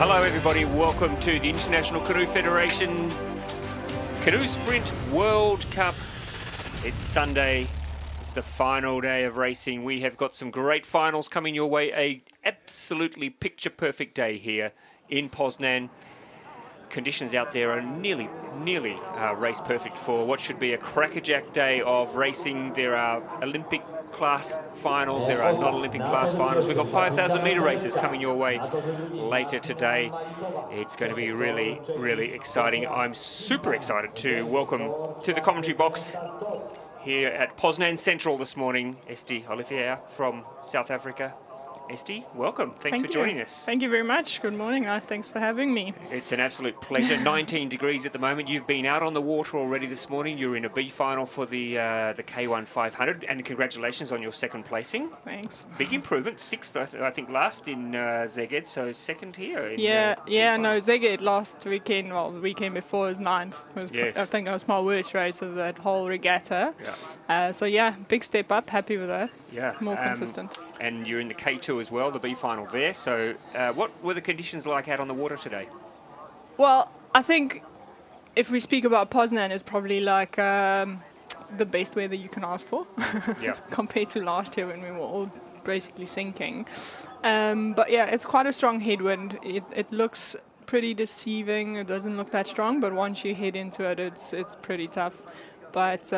Hello everybody, welcome to the International Canoe Federation Canoe Sprint World Cup. It's Sunday, it's the final day of racing. We have got some great finals coming your way, a absolutely picture perfect day here in Poznan. Conditions out there are nearly race perfect for what should be a crackerjack day of racing. There are Olympic class finals, there are non-Olympic class finals. We've got 5,000 metre races coming your way later today. It's going to be really exciting. I'm super excited to welcome to the commentary box here at Poznan Central this morning, Esti Olivier from South Africa. Esti, welcome. Thanks for joining us. Thank you very much. Good morning. Thanks for having me. It's an absolute pleasure. 19 degrees at the moment. You've been out on the water already this morning. You're in a B final for the K1 500, and congratulations on your second placing. Thanks. Big improvement. Sixth, I think, last in Szeged, so second here. In, no, Szeged last weekend, well, the weekend before was ninth. Yes. I think it was my worst race of that whole regatta. Yeah. Big step up. Happy with that. Yeah. More consistent. And you're in the K2 as well, the B final there. So what were the conditions like out on the water today? Well, I think if we speak about Poznan, it's probably like the best weather you can ask for. Yeah. Compared to last year when we were all basically sinking. But yeah, it's quite a strong headwind. It looks pretty deceiving. It doesn't look that strong, but once you head into it, it's pretty tough. But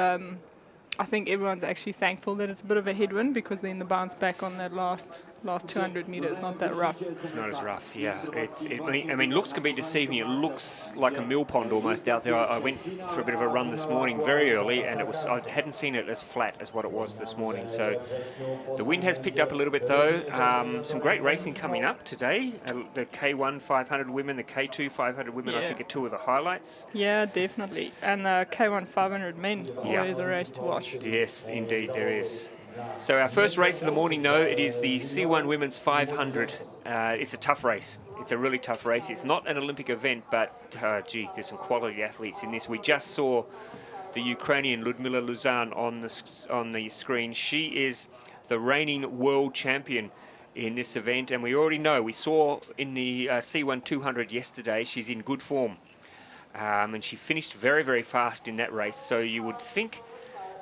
I think everyone's actually thankful that it's a bit of a headwind, because then the bounce back on that last 200 metres not that rough. It's not as rough, yeah. I mean, looks can be deceiving. It looks like a mill pond almost out there. I went for a bit of a run this morning very early, and I hadn't seen it as flat as what it was this morning. So the wind has picked up a little bit though. Some great racing coming up today. The K1 500 women, the K2 500 women, I think are two of the highlights. Yeah, definitely. And the K1 500 men, always a race to watch. Yes, indeed there is. So our first race of the morning, though, it is the C1 Women's 500. It's a tough race. It's a really tough race. It's not an Olympic event, but, there's some quality athletes in this. We just saw the Ukrainian Ludmila Luzan on the screen. She is the reigning world champion in this event, and we already know, we saw in the C1 200 yesterday, she's in good form. And she finished very fast in that race, so you would think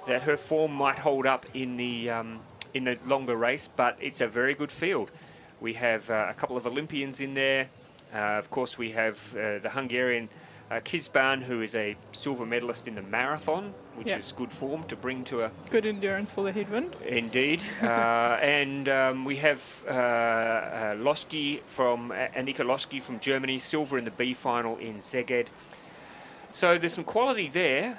that her form might hold up in the longer race, but it's a very good field. We have a couple of Olympians in there. Of course, we have the Hungarian Kizban, who is a silver medalist in the marathon, which is good form to bring to a... Good endurance for the headwind. Indeed. And we have Annika Loschke from Germany, silver in the B final in Szeged. So there's some quality there.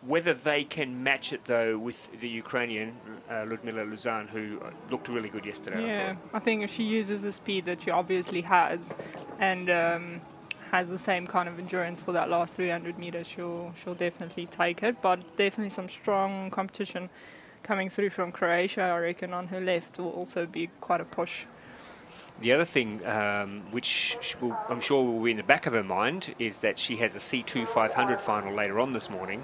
Whether they can match it, though, with the Ukrainian Ludmila Luzan, who looked really good yesterday. Yeah, I think if she uses the speed that she obviously has, and has the same kind of endurance for that last 300 meters, she'll definitely take it. But definitely some strong competition coming through from Croatia, I reckon, on her left will also be quite a push. The other thing, which I'm sure will be in the back of her mind, is that she has a C2 500 final later on this morning.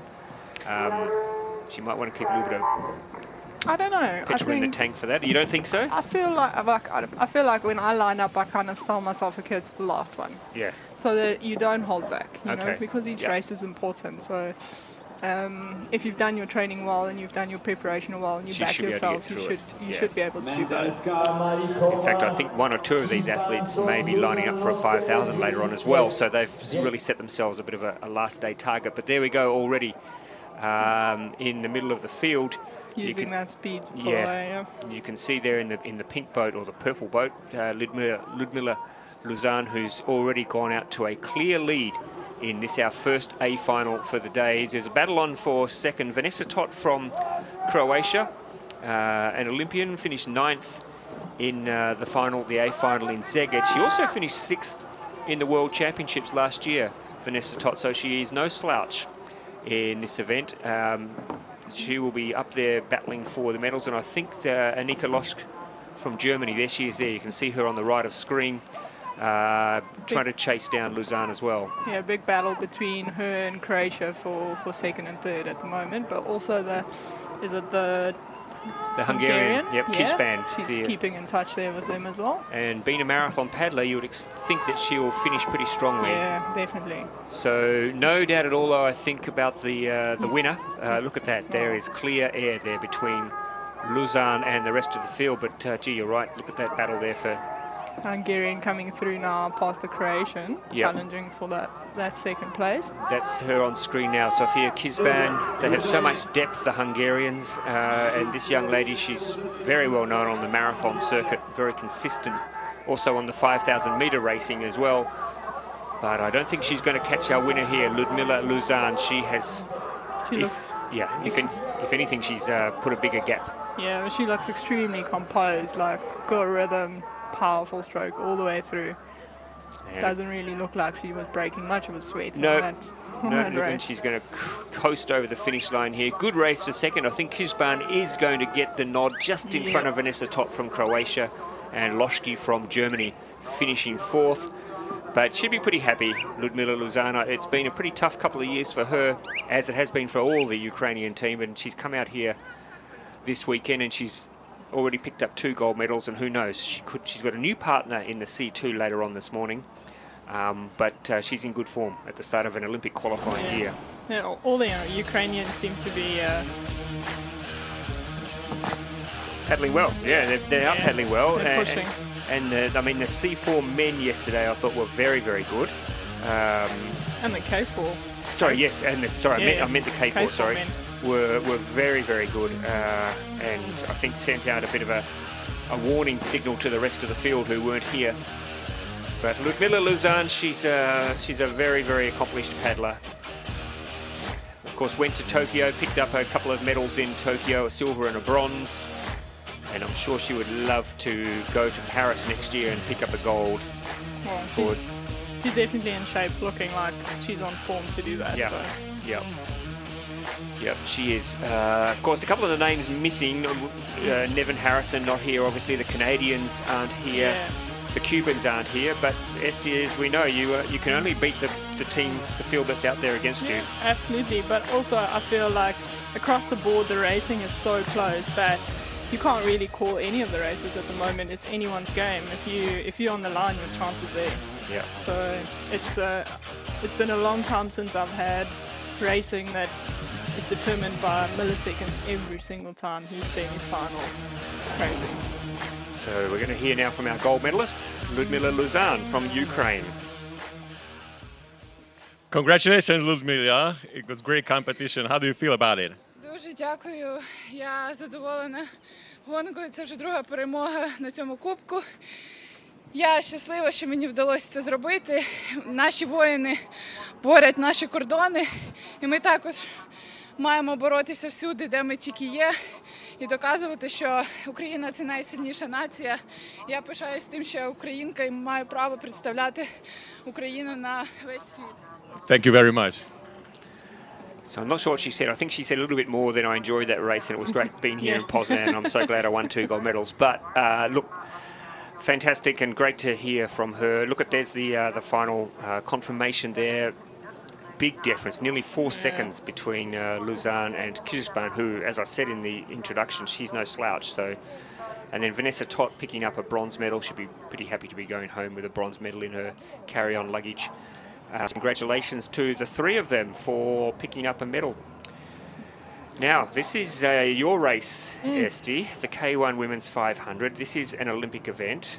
She might want to keep a little bit of I don't know. petrol in the tank for that. You don't think so? I feel like when I line up, I kind of tell myself, okay, it's the last one. Yeah. So that you don't hold back, you know, because each Yep. race is important. So if you've done your training well and you've done your preparation well and you back yourself, you should be able to do both. In fact, I think one or two of these athletes may be lining up for a 5,000 later on as well. So they've really set themselves a bit of a last day target. But there we go already. In the middle of the field, using that speed to pull away. You can see there in the pink boat or the purple boat, Ludmila Luzan, who's already gone out to a clear lead in this, our first A final for the day. There's a battle on for second. Vanessa Tot from Croatia, an Olympian, finished 9th in the A final in Szeged. She also finished 6th in the World Championships last year, Vanessa Tot, so she is no slouch in this event. She will be up there battling for the medals, and I think Annika Loschke from Germany, there she is there. You can see her on the right of screen, trying to chase down Luzan as well. Yeah, big battle between her and Croatia for second and third at the moment, but also the The Hungarian. Yep, Kizban. She's keeping in touch there with them as well. And being a marathon paddler, you would think that she will finish pretty strongly. Yeah, definitely. So no doubt at all, though, I think about the winner. Look at that. There is clear air there between Luzan and the rest of the field. But, gee, you're right. Look at that battle there for... Hungarian coming through now past the Croatian, challenging for that second place. That's her on screen now, Sofia Kizban. They have so much depth, the Hungarians, and this young lady, she's very well known on the marathon circuit, very consistent, also on the 5,000 metre racing as well. But I don't think she's going to catch our winner here, Ludmila Luzan. She has, if anything, she's put a bigger gap. Yeah, she looks extremely composed, like good rhythm, powerful stroke all the way through. And doesn't really look like she was breaking much of a sweat. No, and she's going to coast over the finish line here. Good race for second. I think Kizban is going to get the nod just in front of Vanessa Todt from Croatia and Loschke from Germany finishing fourth. But she'd be pretty happy, Ludmila Luzana. It's been a pretty tough couple of years for her, as it has been for all the Ukrainian team, and she's come out here this weekend and she's already picked up 2 gold medals, and who knows, she's got a new partner in the C2 later on this morning, but she's in good form at the start of an Olympic qualifying year. Yeah, all the Ukrainians seem to be paddling well. Yeah, they are paddling well. They're pushing. And I mean, the C4 men yesterday I thought were very, very good. And the K4. Sorry, yes, and I meant the K4, sorry. Men. Were very, very good, and I think sent out a bit of a warning signal to the rest of the field who weren't here. But Ludmila Luzan, she's a very, very accomplished paddler. Of course, went to Tokyo, picked up a couple of medals in Tokyo, a silver and a bronze, and I'm sure she would love to go to Paris next year and pick up a gold. Well, she's definitely in shape, looking like she's on form to do that. Yeah. So. Yep, she is. Of course, a couple of the names missing. Nevin Harrison not here. Obviously, the Canadians aren't here. Yeah. The Cubans aren't here. But Esti, as we know, you can only beat the team, the field that's out there against you. Absolutely. But also, I feel like across the board, the racing is so close that you can't really call any of the races at the moment. It's anyone's game. If you're on the line, your chance is there. Yeah. So it's been a long time since I've had racing that is determined by milliseconds every single time he's semi-finals. It's crazy. So we're going to hear now from our gold medalist, Ludmila Luzan from Ukraine. Congratulations, Ludmila. It was great competition. How do you feel about it? Дуже дякую. Я задоволена гонкою. Це вже друга перемога на цьому кубку. Я щаслива, що мені вдалося це зробити. Наші воїни борють наші кордони, і ми також маємо боротися всюди, де ми тільки є, і доказувати, що Україна – це найсильніша нація. Я пишаюсь тим, що я українка і маю право представляти Україну на весь світ. Thank you very much. So I'm not sure what she said. I think she said a little bit more than I enjoyed that race, and it was great being here in Poznan, and I'm so glad I won 2 gold medals. But look, fantastic and great to hear from her. Look, there's the final confirmation there. Big difference, nearly 4 seconds between Luzan and Kizban, who, as I said in the introduction, she's no slouch. So, and then Vanessa Todt picking up a bronze medal. She'll be pretty happy to be going home with a bronze medal in her carry-on luggage. Congratulations to the 3 of them for picking up a medal. Now, this is your race, Esti, the K1 Women's 500. This is an Olympic event.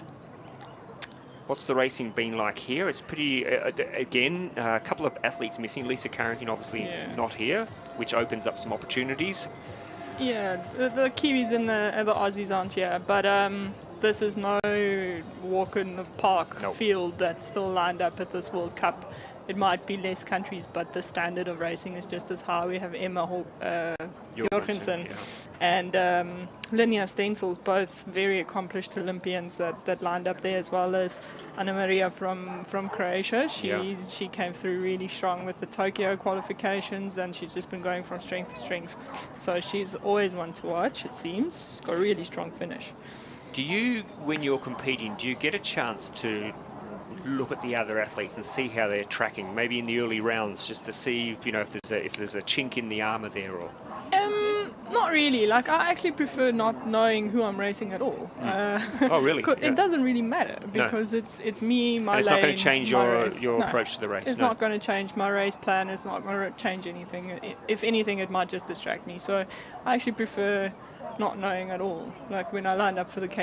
What's the racing been like here? It's pretty, again, a couple of athletes missing. Lisa Carrington obviously not here, which opens up some opportunities. Yeah, the Kiwis and the Aussies aren't here, but this is no walk in the park field that's still lined up at this World Cup. It might be less countries, but the standard of racing is just as high. We have Emma Jorgensen and Linnea Stensels, both very accomplished Olympians that lined up there, as well as Anna Maria from Croatia. She came through really strong with the Tokyo qualifications, and she's just been going from strength to strength. So she's always one to watch, it seems. She's got a really strong finish. Do you, when you're competing, do you get a chance to look at the other athletes and see how they're tracking, maybe in the early rounds, just to see, you know, if there's a chink in the armour there? Or Not really. Like, I actually prefer not knowing who I'm racing at all. Oh, really? It doesn't really matter because it's me, my And it's lane, not going to change my your race. your No. approach to the race. It's no. not going to change my race plan. It's not going to change anything. If anything, it might just distract me. So I actually prefer not knowing at all. Like when I lined up for the the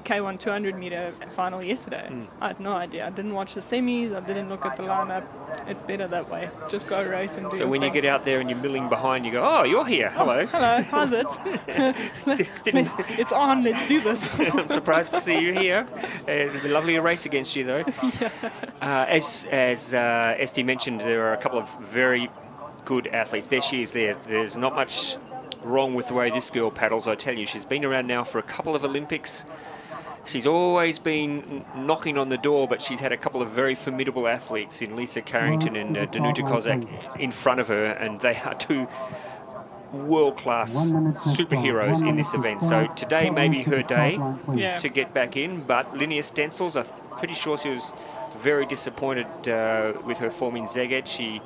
K1 200 meter final yesterday, I had no idea. I didn't watch the semis. I didn't look at the lineup. It's better that way. Just go race and do So your when you thing. get out there and you're milling behind, you go, oh, you're here. Hello. Hello, how's it? It's on, let's do this. I'm surprised to see you here. It'd be lovely to race against you, though. As Esty mentioned, there are a couple of very good athletes. There she is there. There's not much wrong with the way this girl paddles, I tell you. She's been around now for a couple of Olympics. She's always been knocking on the door, but she's had a couple of very formidable athletes in Lisa Carrington and Canoe-Kayak in front of her, and they are two world-class superheroes in this event. So today may be her day to get back in, but Linnea Stencils, I'm pretty sure she was very disappointed with her form in Szeged. She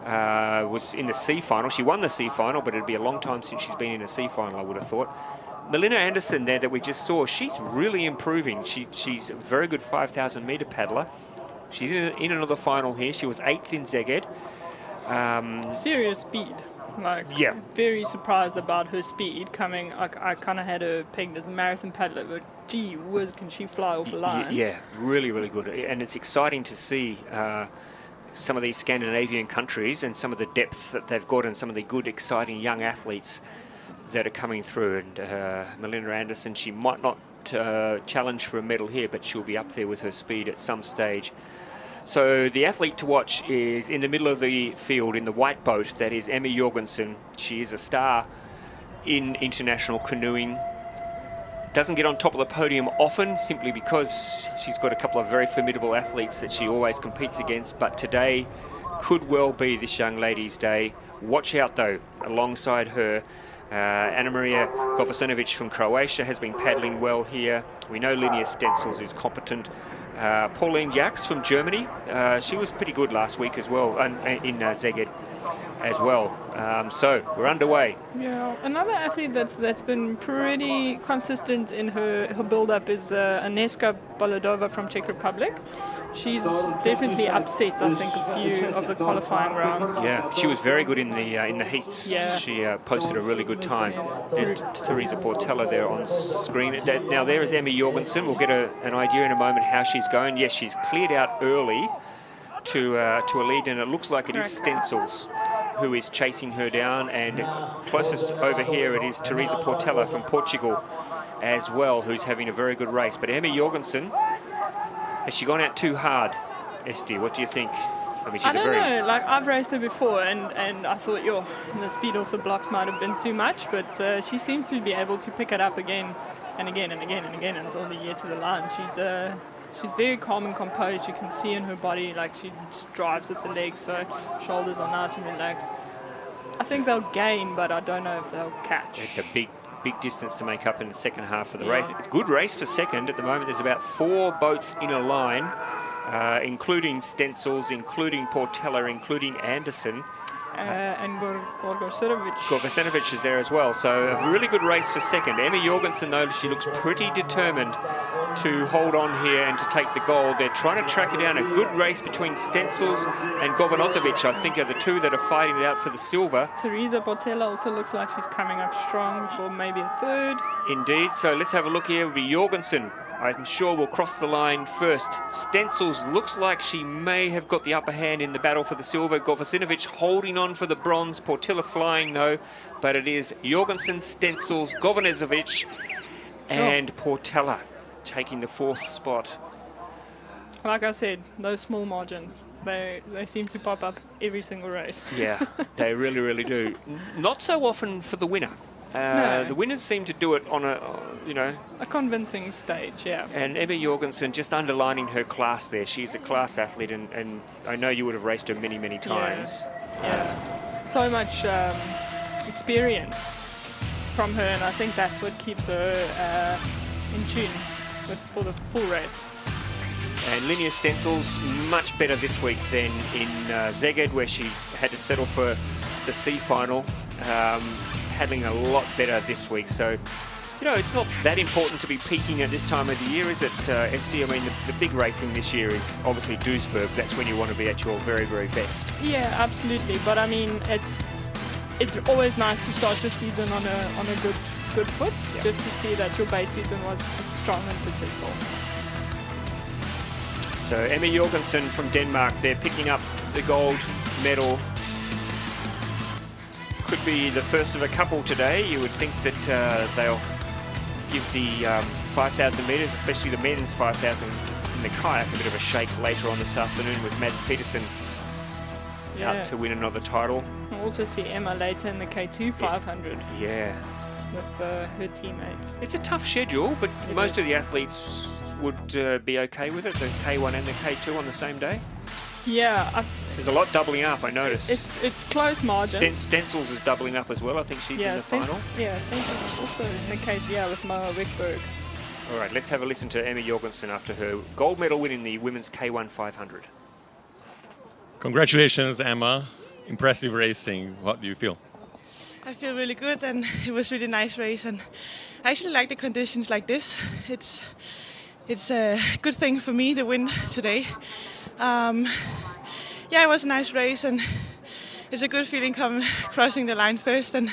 was in the C final. She won the C final, but it'd be a long time since she's been in a C final, I would have thought. Melinda Anderson there that we just saw, she's really improving. She's a very good 5,000 metre paddler. She's in another final here. She was 8th in Szeged. Serious speed. Like, very surprised about her speed coming. I kind of had her pegged as a marathon paddler, but gee whiz, can she fly off the line? Yeah, really, really good. And it's exciting to see some of these Scandinavian countries and some of the depth that they've got and some of the good, exciting young athletes that are coming through. And Melinda Anderson, she might not challenge for a medal here, but she'll be up there with her speed at some stage. So the athlete to watch is in the middle of the field in the white boat. That is Emma Jorgensen. She is a star in international canoeing. Doesn't get on top of the podium often simply because she's got a couple of very formidable athletes that she always competes against, but today could well be this young lady's day. Watch out though, alongside her, Anna Maria Govasenovic from Croatia has been paddling well here. We know Linnea Stencils is competent. Pauline Jacks from Germany, she was pretty good last week as well, in Szeged as well. So we're underway. Yeah, another athlete that's been pretty consistent in her build-up is Aneska Bolodova from Czech Republic. She's definitely upset, I think, a few of the qualifying rounds. Yeah, she was very good in the heats. Yeah. She posted a really good time. There's Teresa Portela there on screen. Now there is Emma Jorgensen. We'll get an idea in a moment how she's going. Yes, she's cleared out early to a lead, and it looks like it is Stencils who is chasing her down, and closest over here it is Teresa Portela from Portugal as well, who's having a very good race. But Emma Jorgensen, has she gone out too hard, Esty? What do you think? I mean, she's I don't know. Like, I've raced her before, and I thought, the speed off the blocks might have been too much, but she seems to be able to pick it up again and again and again and again until the year to the line. She's very calm and composed. You can see in her body, like, she just drives with the legs, so shoulders are nice and relaxed. I think they'll gain, but I don't know if they'll catch. It's a big distance to make up in the second half of the race. It's a good race for second. At the moment, there's about 4 boats in a line, including Stencils, including Portela, including Anderson. And Gorgosinovic. Gorgosinovic is there as well. So a really good race for second. Emma Jorgensen, though, she looks pretty determined to hold on here and to take the gold. They're trying to track it down. A good race between Stencils and Govanozovic, I think, are the two that are fighting it out for the silver. Teresa Portela also looks like she's coming up strong for maybe a third. Indeed. So let's have a look here. It'll be Jorgensen, I'm sure, will cross the line first. Stencils looks like she may have got the upper hand in the battle for the silver. Govasinovic holding on for the bronze. Portela flying, though. But it is Jorgensen, Stencils, Govanozovic, and Portela taking the 4th spot. Like I said, those small margins, they seem to pop up every single race. Yeah, they really, really do. Not so often for the winner. No. The winners seem to do it on a convincing stage, yeah. And Emma Jorgensen just underlining her class there. She's a class athlete, and I know you would have raced her many, many times. Yeah. So much experience from her, and I think that's what keeps her in tune for the full race. And Linnea Stencils much better this week than in Szeged, where she had to settle for the C final. handling a lot better this week. So, you know, it's not that important to be peaking at this time of the year, is it, SD? I mean, the big racing this year is obviously Duisburg. That's when you want to be at your very, very best. Yeah, absolutely. But I mean, it's always nice to start your season on a good foot, just to see that your base season was strong and successful. So Emma Jorgensen from Denmark, they're picking up the gold medal. Could be the first of a couple today. You would think that they'll give the 5,000 metres, especially the men's 5,000 in the kayak, a bit of a shake later on this afternoon with Mads Petersen out to win another title. We'll also see Emma later in the K2 500 Yeah. with her teammates. It's a tough schedule, but most of the athletes would be okay with it, the K1 and the K2 on the same day. Yeah. There's a lot doubling up, I noticed. It's close margins. Stencils is doubling up as well. I think she's in the final. Yeah, Stencils is also in the K2 with Moa Wickberg. All right, let's have a listen to Emma Jorgensen after her gold medal win in the women's K1 500. Congratulations, Emma. Impressive racing. What do you feel? I feel really good, and it was a really nice race, and I actually like the conditions like this. It's a good thing for me to win today. Yeah, it was a nice race, and it's a good feeling crossing the line first, and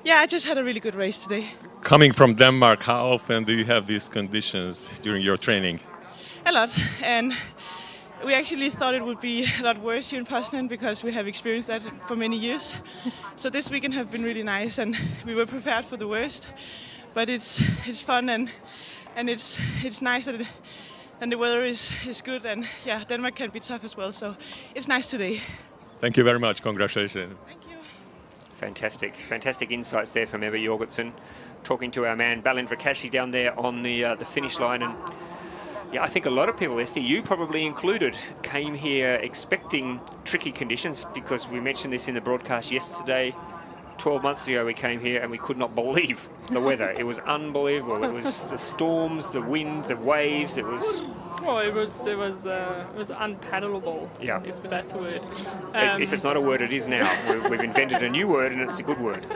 yeah, I just had a really good race today. Coming from Denmark, how often do you have these conditions during your training? A lot, and we actually thought it would be a lot worse here in Poznan because we have experienced that for many years. So this weekend have been really nice, and we were prepared for the worst. But it's fun, and it's nice that and the weather is good, and yeah, Denmark can be tough as well. So it's nice today. Thank you very much. Congratulations. Thank you. Fantastic insights there from Emma Jorgensen, talking to our man Balin Vrakashi down there on the finish line. And yeah, I think a lot of people, Esty, you probably included, came here expecting tricky conditions, because we mentioned this in the broadcast yesterday. 12 months ago we came here and we could not believe the weather. It was unbelievable. It was the storms, the wind, the waves. It was... Well, it was unpaddleable, if that's a word. If it's not a word, it is now. We've invented a new word, and it's a good word.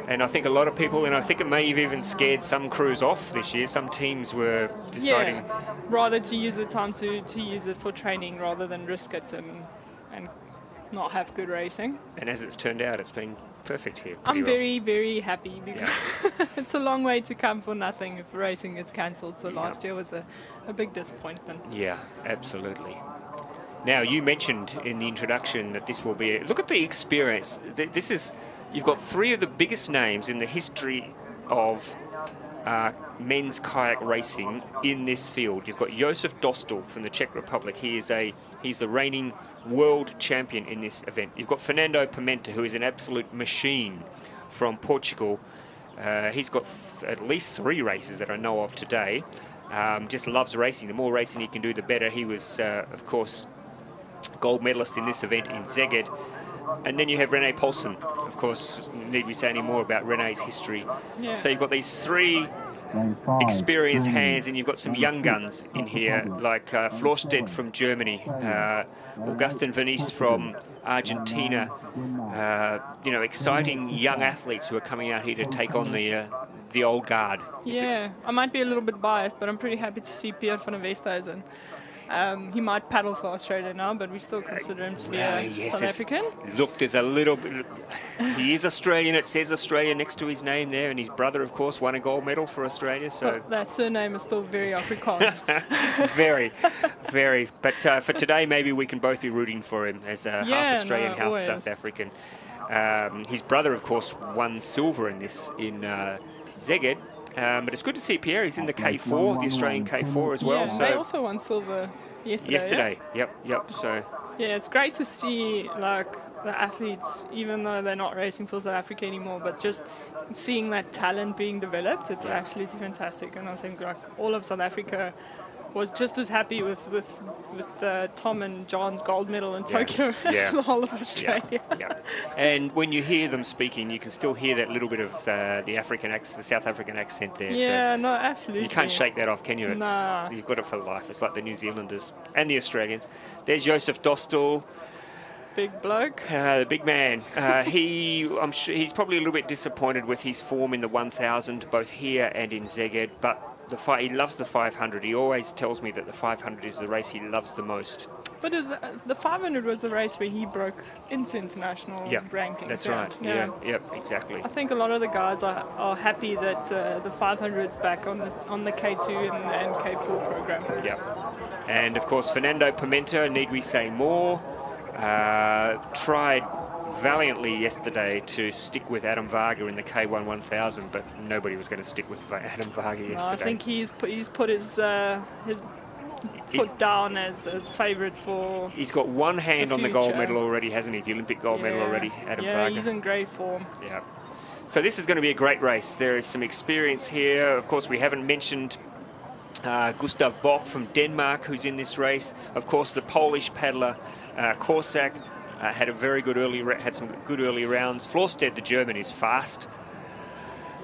And I think a lot of people, and I think it may have even scared some crews off this year. Some teams were deciding... rather to use the time to use it for training rather than risk it and not have good racing. And as it's turned out, it's been perfect here. I'm very, very happy, because it's a long way to come for nothing if racing gets cancelled. So last year was a big disappointment. Yeah, absolutely. Now, you mentioned in the introduction that this will be... Look at the experience. This is... You've got three of the biggest names in the history of men's kayak racing in this field. You've got Josef Dostal from the Czech Republic. He's the reigning world champion in this event. You've got Fernando Pimenta, who is an absolute machine from Portugal. He's got at least 3 races that I know of today. Just loves racing. The more racing he can do, the better. He was, of course, gold medalist in this event in Szeged. And then you have May Poznan. Of course, need we say any more about René's history? Yeah. So you've got these 3 experienced hands, and you've got some young guns in here, like Florstedt from Germany, Augustin Venice from Argentina. You know, exciting young athletes who are coming out here to take on the old guard. Yeah, I might be a little bit biased, but I'm pretty happy to see Pierre van der Westhuizen. He might paddle for Australia now, but we still consider him to be a South African. Look, there's a little bit... He is Australian. It says Australia next to his name there, and his brother, of course, won a gold medal for Australia. So that surname is still very Afrikaans. Very, very. But for today, maybe we can both be rooting for him as half Australian, half always. South African. His brother, of course, won silver in this in Szeged. But it's good to see Pierre. He's in the K4, the Australian K4 as well. Yeah, so they also won silver yesterday. Yep. So yeah, it's great to see like the athletes, even though they're not racing for South Africa anymore, but just seeing that talent being developed. It's absolutely fantastic, and I think like all of South Africa was just as happy with Tom and John's gold medal in Tokyo as the whole of Australia. Yeah. And when you hear them speaking, you can still hear that little bit of the South African accent there. Yeah, so no, absolutely. You can't shake that off, can you? Nah. You've got it for life. It's like the New Zealanders and the Australians. There's Josef Dostal. big bloke. The big man. I'm sure he's probably a little bit disappointed with his form in the 1,000, both here and in Szeged, but he loves the 500. He always tells me that the 500 is the race he loves the most. But the 500 was the race where he broke into international rankings. That's right. Yeah, exactly. I think a lot of the guys are happy that the 500's back on the K2 and K4 program. Yeah. And of course, Fernando Pimenta, need we say more? Tried valiantly yesterday to stick with Adam Varga in the K1 1000, but nobody was going to stick with Adam Varga yesterday. I think he's put his foot down as favourite for. He's got one hand on the gold medal already, hasn't he? The Olympic gold medal already, Adam Varga. Yeah, he's in great form. Yeah. So this is going to be a great race. There is some experience here. Of course, we haven't mentioned Gustav Bock from Denmark, who's in this race. Of course, the Polish paddler Korsak had some good early rounds. Florsted, the German, is fast.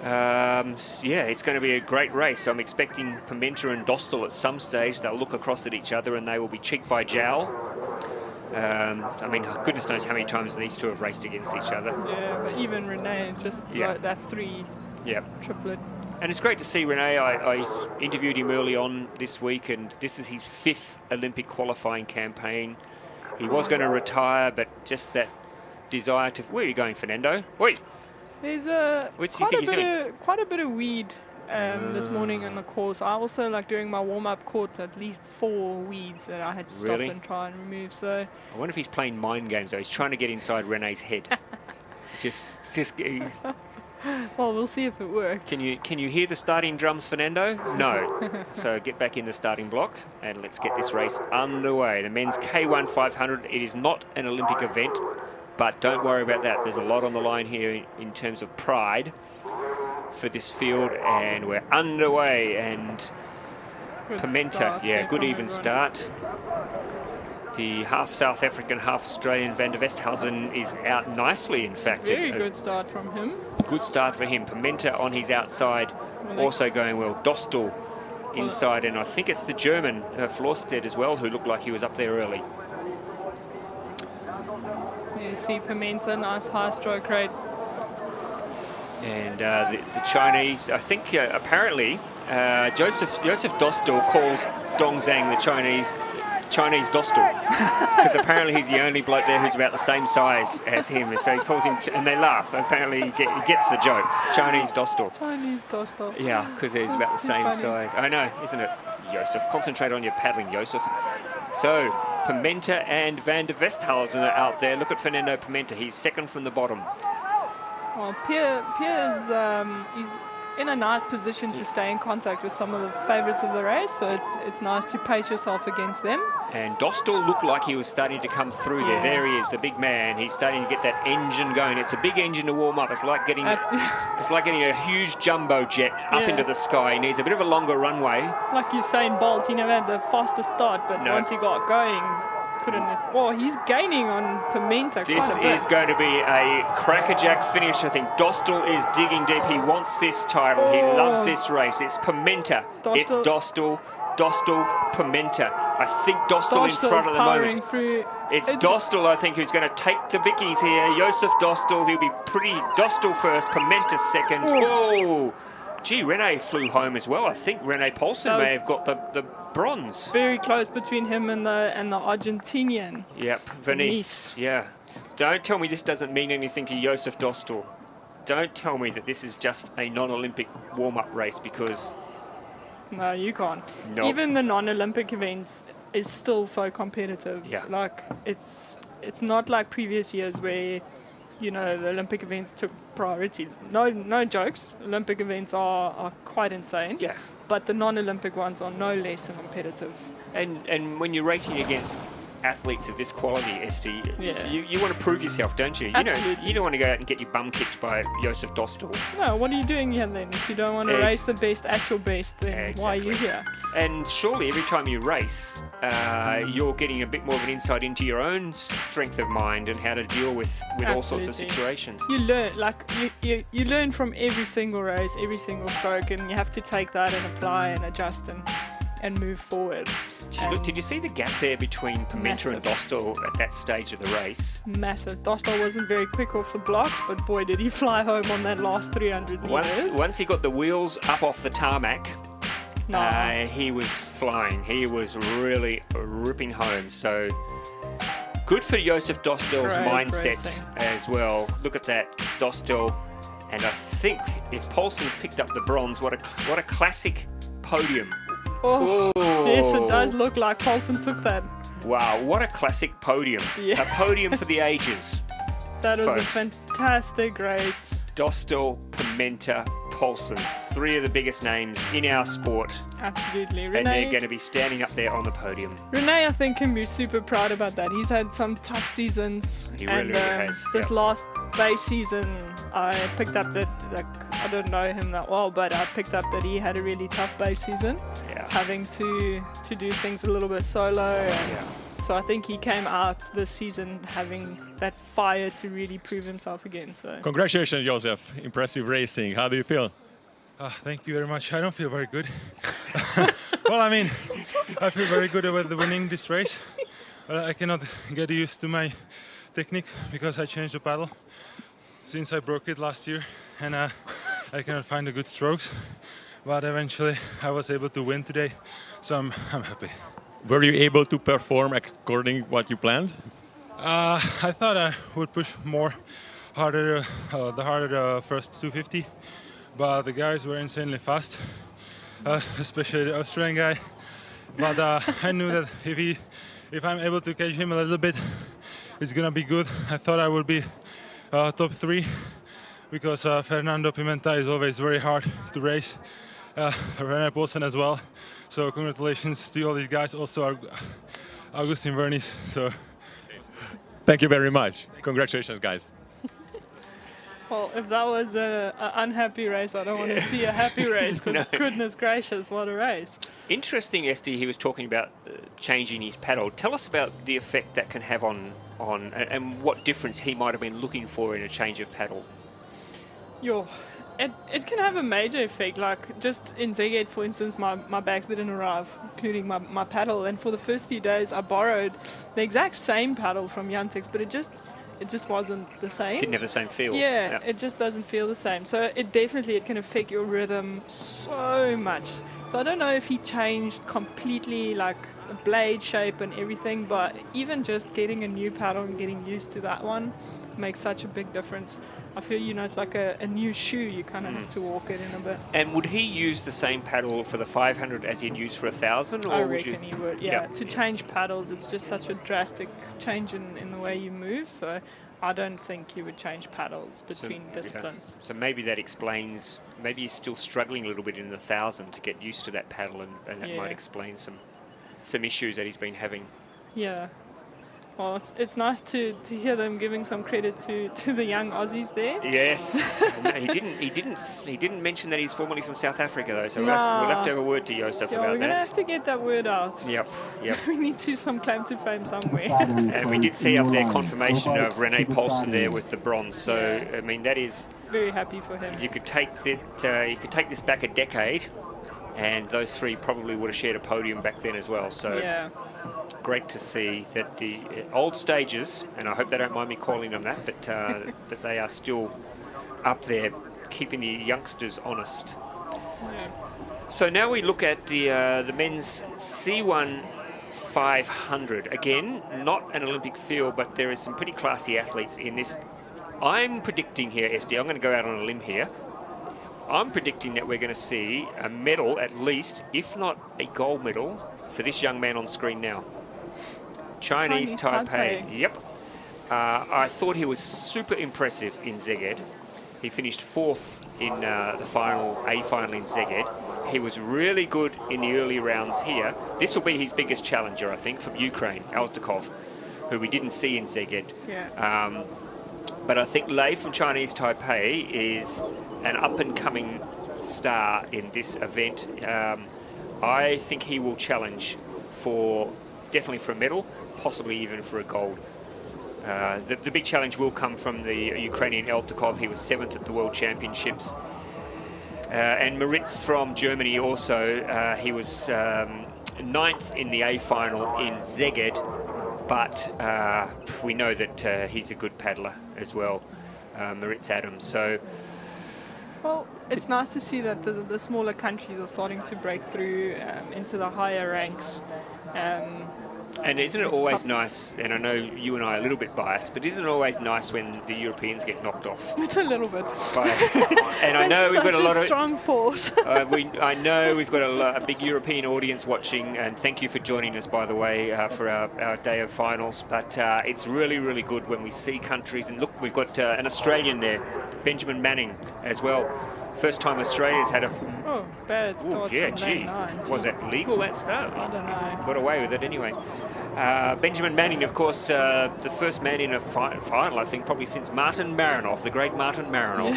It's going to be a great race. I'm expecting Pimenta and Dostal at some stage. They'll look across at each other and they will be cheek by jowl. I mean, goodness knows how many times these two have raced against each other. Yeah, but even Rene, just like that 3 triplet. And it's great to see Rene. I interviewed him early on this week, and this is his 5th Olympic qualifying campaign. He was going to retire, but just that desire to... Where are you going, Fernando? Wait. There's quite a bit of weed this morning on the course. I also, during my warm-up, caught at least 4 weeds that I had to stop and try and remove. So I wonder if he's playing mind games, though. He's trying to get inside Rene's head. just Well, we'll see if it works. Can you hear the starting drums, Fernando? No. So get back in the starting block and let's get this race underway. The men's K1 500. It is not an Olympic event, but don't worry about that. There's a lot on the line here in terms of pride for this field, and we're underway. And Good Pimenta, start, good even everyone. start. The half South African, half Australian Van der Westhausen is out nicely, in fact. Very good start from him. Good start for him. Pimenta on his outside, also going well. Dostal inside, and I think it's the German, Florsted as well, who looked like he was up there early. You see Pimenta, nice high stroke rate. And the Chinese, I think apparently, Joseph Dostal calls Dongzhang the Chinese Dostal, because apparently he's the only bloke there who's about the same size as him, and so he calls him, and they laugh. Apparently he gets the joke, Chinese Dostal. Chinese Dostal. Yeah, because he's about the same size. I know, isn't it, Joseph? Concentrate on your paddling, Joseph. So Pimenta and Van der Westhausen are out there. Look at Fernando Pimenta. He's second from the bottom. Well, Pierre is in a nice position to stay in contact with some of the favourites of the race, so it's nice to pace yourself against them. And Dostal looked like he was starting to come through there. There he is, the big man. He's starting to get that engine going. It's a big engine to warm up. It's like getting a huge jumbo jet up into the sky. He needs a bit of a longer runway. Like Usain Bolt, he never had the fastest start, but once he got going, he's gaining on Pimenta quite a bit. This is going to be a crackerjack finish. I think Dostal is digging deep. He wants this title. He loves this race. It's Pimenta. It's Dostal, Pimenta. I think Dostal in front at the moment. It's Dostal, I think, who's going to take the bickies here. Joseph Dostal, he'll be pretty. Dostal first, Pimenta second. Oh, gee, Rene flew home as well. I think Rene Paulsen may have got the bronze. Very close between him and the Argentinian. Yep, Venice. Yeah. Don't tell me this doesn't mean anything to Joseph Dostal. Don't tell me that this is just a non-Olympic warm-up race, because... No, you can't. Nope. Even the non-Olympic events is still so competitive. Yeah. Like, it's not like previous years where, the Olympic events took priority. No jokes. Olympic events are quite insane. Yeah. But the non-Olympic ones are no less competitive. And when you're racing against athletes of this quality, Esty, you want to prove yourself, don't you? Absolutely. You don't want to go out and get your bum kicked by Joseph Dostal. No, what are you doing here then? If you don't want to race the best at your best, then why are you here? And surely every time you race, you're getting a bit more of an insight into your own strength of mind and how to deal with all sorts of situations. You learn, you learn from every single race, every single stroke, and you have to take that and apply and adjust and and move forward. Look, did you see the gap there between Pimenta and Dostal at that stage of the race? Massive. Dostal wasn't very quick off the blocks, but boy, did he fly home on that last 300 meters. Once he got the wheels up off the tarmac, he was flying. He was really ripping home. So good for Josef Dostal's mindset as well. Look at that, Dostal. And I think if Poulsen's picked up the bronze, what a classic podium. Oh, yes, it does look like Poulsen took that. Wow, what a classic podium. Yeah. A podium for the ages. That was folks. a fantastic race. Dostal, Pimenta, Poulsen, 3 of the biggest names in our sport. Absolutely. And they're going to be standing up there on the podium. Renee, I think, can be super proud about that. He's had some tough seasons. He really has. This last base season, I picked up that, I don't know him that well, but I picked up that he had a really tough base season. Yeah. Having to do things a little bit solo. And so I think he came out this season having that fire to really prove himself again. So Congratulations, Josef. Impressive racing. How do you feel? Thank you very much. I don't feel very good. Well, I mean, I feel very good about winning this race. I cannot get used to my technique because I changed the paddle since I broke it last year, and I cannot find the good strokes. But eventually, I was able to win today, so I'm happy. Were you able to perform according to what you planned? I thought I would push harder the first 250, but the guys were insanely fast, especially the Australian guy. But I knew that if I'm able to catch him a little bit, it's gonna be good. I thought I would be top 3 because Fernando Pimenta is always very hard to race. May Poznan as well. So congratulations to all these guys. Also Augustin Vernis. So thank you very much. Congratulations, guys. well, if that was an unhappy race, I don't want to see a happy race, because goodness gracious, what a race. Interesting, Esty, he was talking about changing his paddle. Tell us about the effect that can have on and what difference he might have been looking for in a change of paddle. It can have a major effect. Like just in Szeged, for instance, my bags didn't arrive, including my paddle. And for the first few days, I borrowed the exact same paddle from Jantex, but it just wasn't the same. Didn't have the same feel. Yeah, it just doesn't feel the same. So it can affect your rhythm so much. So I don't know if he changed completely, like the blade shape and everything, but even just getting a new paddle and getting used to that one makes such a big difference. I feel, it's like a new shoe. You kind of have to walk it in a bit. And would he use the same paddle for the 500 as he'd use for 1,000? I reckon he would, yeah. To change paddles, it's just such a drastic change in the way you move. So I don't think he would change paddles between disciplines. So maybe that explains, maybe he's still struggling a little bit in the 1,000 to get used to that paddle, and that might explain some issues that he's been having. Yeah. Well, it's nice to hear them giving some credit to the young Aussies there. Yes. No, he didn't mention that he's formerly from South Africa though, so we'll have to have a word to Josef about that. We're gonna have to get that word out. Yep. We need some claim to fame somewhere. And we did see up there confirmation of May Poznan there with the bronze. So I mean, that is very happy for him. You could take this back a decade, and those 3 probably would have shared a podium back then as well. So great to see that the old stages, and I hope they don't mind me calling them that, but that they are still up there, keeping the youngsters honest. So now we look at the men's C1 500. Again, not an Olympic field, but there is some pretty classy athletes in this. I'm predicting here, SD, I'm going to go out on a limb here. I'm predicting that we're going to see a medal at least, if not a gold medal, for this young man on screen now. Chinese Taipei. Yep. I thought he was super impressive in Szeged. He finished 4th in the final in Szeged. He was really good in the early rounds here. This will be his biggest challenger, I think, from Ukraine, Altakov, who we didn't see in Szeged. Yeah. But I think Lei from Chinese Taipei is an up-and-coming star in this event. I think he will challenge definitely for a medal, possibly even for a gold. The big challenge will come from the Ukrainian Altakov. He was 7th at the World Championships. And Moritz from Germany also, he was 9th in the A final in Szeged, but we know that he's a good paddler as well, Moritz Adams. So, well, it's nice to see that the smaller countries are starting to break through into the higher ranks. And isn't it It's always tough. nice, and I know you and I are a little bit biased, but isn't it always nice when the Europeans get knocked off? It's a little bit. And I know we've got a lot of strong force. I know we've got a big European audience watching, and thank you for joining us, by the way, for our day of finals. But it's really, really good when we see countries, and look, we've got an Australian there, Benjamin Manning, as well. First time Australia's had a... Oh, bad Ooh, start yeah, from gee. lane 9. Was that legal, that start? I don't know. Got away with it anyway. Benjamin Manning, of course, the first man in a final, I think, probably since Martin Marinoff, the great Martin Marinoff.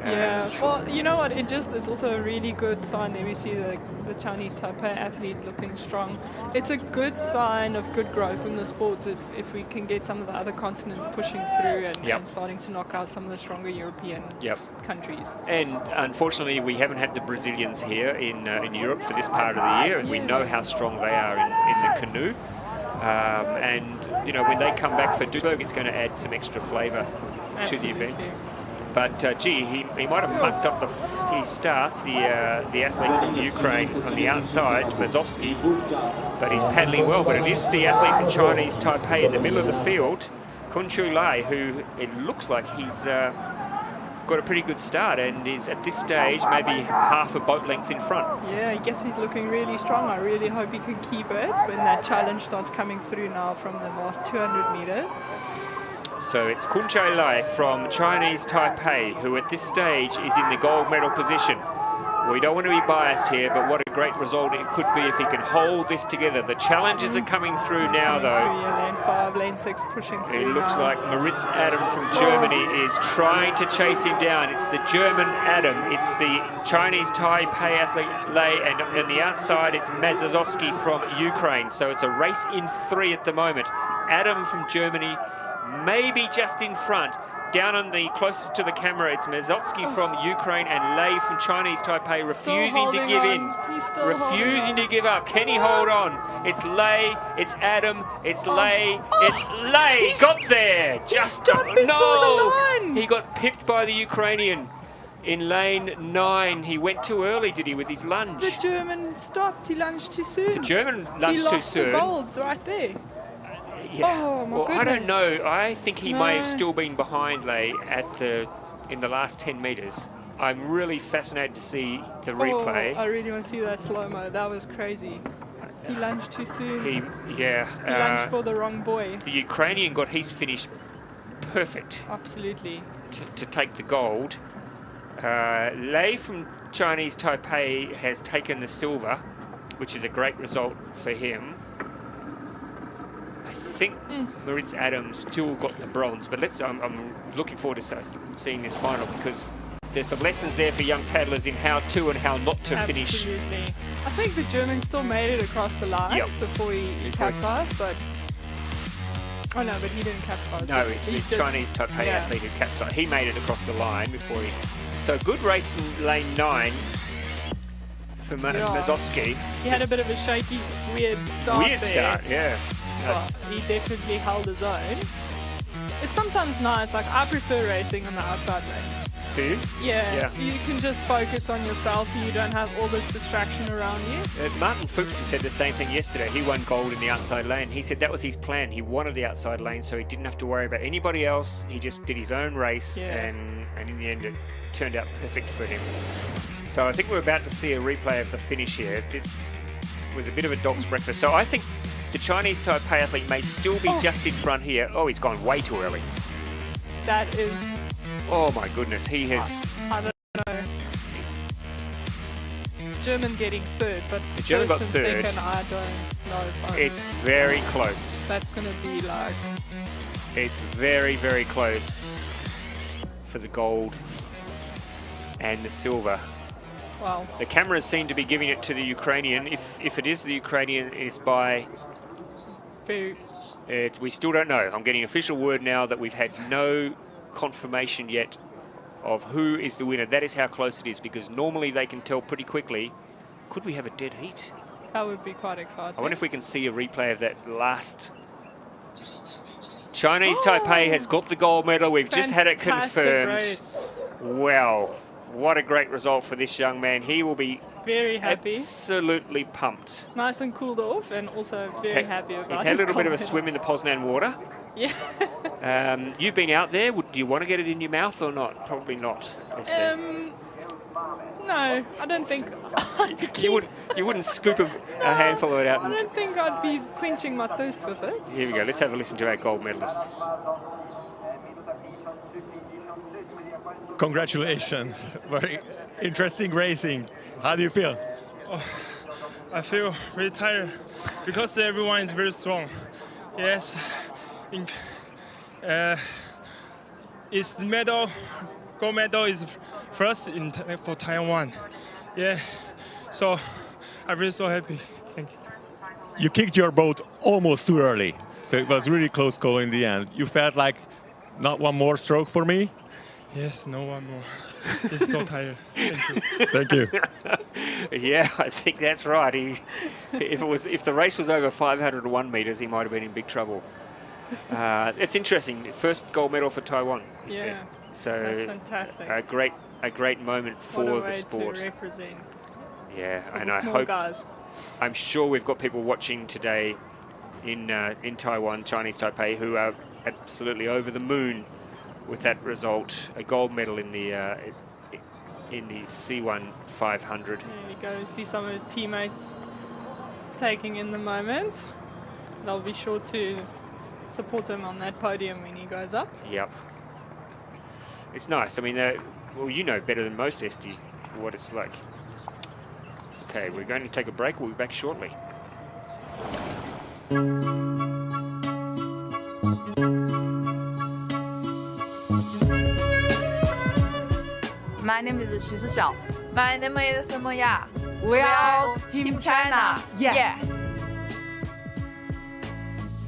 Yeah, well, you know what? It's also a really good sign that we see the Chinese Taipei athlete looking strong. It's a good sign of good growth in the sports if we can get some of the other continents pushing through and starting to knock out some of the stronger European countries. And unfortunately, we haven't had the Brazilians here in Europe for this part of the year, and we know how strong they are in the canoe. And you know, when they come back for Duisburg, it's going to add some extra flavour to the event. But gee, he might have mucked up his start, the athlete from Ukraine on the outside, Mazovsky, but he's paddling well. But it is the athlete from Chinese Taipei in the middle of the field, Kun Chu Lai, who it looks like he's got a pretty good start and is at this stage maybe half a boat length in front. Yeah, I guess he's looking really strong. I really hope he can keep it when that challenge starts coming through now from the last 200 meters. So it's Kun Chu Lai from Chinese Taipei, who at this stage is in the gold medal position. We don't want to be biased here, but what a great result it could be if he can hold this together. The challenges are coming through now, though. Lane 5, lane 6 pushing through. It looks now. like Moritz Adam from Germany is trying to chase him down. It's the German Adam. It's the Chinese Taipei athlete Lei, and on the outside it's Mazowski from Ukraine. So it's a race in 3 at the moment. Adam from Germany, maybe just in front. Down on the closest to the camera, it's Mazowski from Ukraine and Lei from Chinese Taipei, refusing to give in. Refusing to give up. Can he hold on? It's Lei, it's Adam, it's Lei, it's Lei. Got there. Just no. He got pipped by the Ukrainian in lane 9. He went too early, did he, with his lunge? The German stopped. He lunged too soon. The German lunged too soon. He lost the gold right there. Yeah. Oh, my well, goodness. I don't know. I think he may have still been behind Lei in the last 10 metres. I'm really fascinated to see the replay. I really want to see that slow-mo. That was crazy. He lunged too soon. He lunged for the wrong boy. The Ukrainian got his finish perfect. Absolutely. To take the gold. Lei from Chinese Taipei has taken the silver, which is a great result for him. I think Moritz Adams still got the bronze, but I'm looking forward to seeing this final because there's some lessons there for young paddlers in how to and how not to finish. Absolutely. I think the German still made it across the line before he capsized, but... Oh no, but he didn't capsize. No, it's the Chinese Taipei athlete who capsized. He made it across the line before he... So good race in lane 9 for Mazowski. He had a bit of a shaky, weird start yeah. But he definitely held his own. It's sometimes nice, like I prefer racing on the outside lanes. Do you? Yeah, you can just focus on yourself and you don't have all this distraction around you. Martin Fuchs said the same thing yesterday. He won gold in the outside lane. He said that was his plan. He wanted the outside lane so he didn't have to worry about anybody else. He just did his own race and in the end it turned out perfect for him. So I think we're about to see a replay of the finish here. This was a bit of a dog's breakfast. So I think the Chinese Taipei athlete may still be just in front here. Oh, he's gone way too early. That is... Oh my goodness, he has... I don't know. German getting 3rd, but the German got 1st and 2nd, I don't know. It's very close. That's going to be like... It's very, very close for the gold and the silver. Wow. The cameras seem to be giving it to the Ukrainian. If it is the Ukrainian, it's by... We still don't know. I'm getting official word now that we've had no confirmation yet of who is the winner. That is how close it is, because normally they can tell pretty quickly. Could we have a dead heat? That would be quite exciting. I wonder if we can see a replay of that last. Chinese Taipei has got the gold medal. We've just had it Fantastic confirmed. race. Wow, what a great result for this young man. He will be Very happy. absolutely pumped. Nice and cooled off, and also very happy about He's had a his little bit of a gold swim in the Poznan water. medal. Yeah. You've been out there. Do you want to get it in your mouth or not? Probably not. No, I don't think. You wouldn't scoop a handful of it out. I don't think I'd be quenching my thirst with it. Here we go. Let's have a listen to our gold medalist. Congratulations. Very interesting racing. How do you feel? I feel really tired because everyone is very strong. Yes, it's the medal, gold medal is first for Taiwan. Yeah, so I'm really so happy. Thank you. You kicked your boat almost too early, so it was really close call in the end. You felt like not one more stroke for me? Yes, no one more. It's so tired. Thank you. Thank you. Yeah, I think that's right. If the race was over 501 meters, he might have been in big trouble. It's interesting. First gold medal for Taiwan. You said. So that's fantastic. A great moment for What a the way sport. to represent Yeah, for and the I small hope. guys. I'm sure we've got people watching today in Taiwan, Chinese Taipei, who are absolutely over the moon with that result. A gold medal in the C1 500. There you go. See some of his teammates taking in the moment. They'll be sure to support him on that podium when he goes up. Yep. It's nice. I mean, well, you know better than most, Esty, what it's like. Okay, we're going to take a break. We'll be back shortly. My name is Xu Xiao. My name is Moya. We are Team China. Yeah.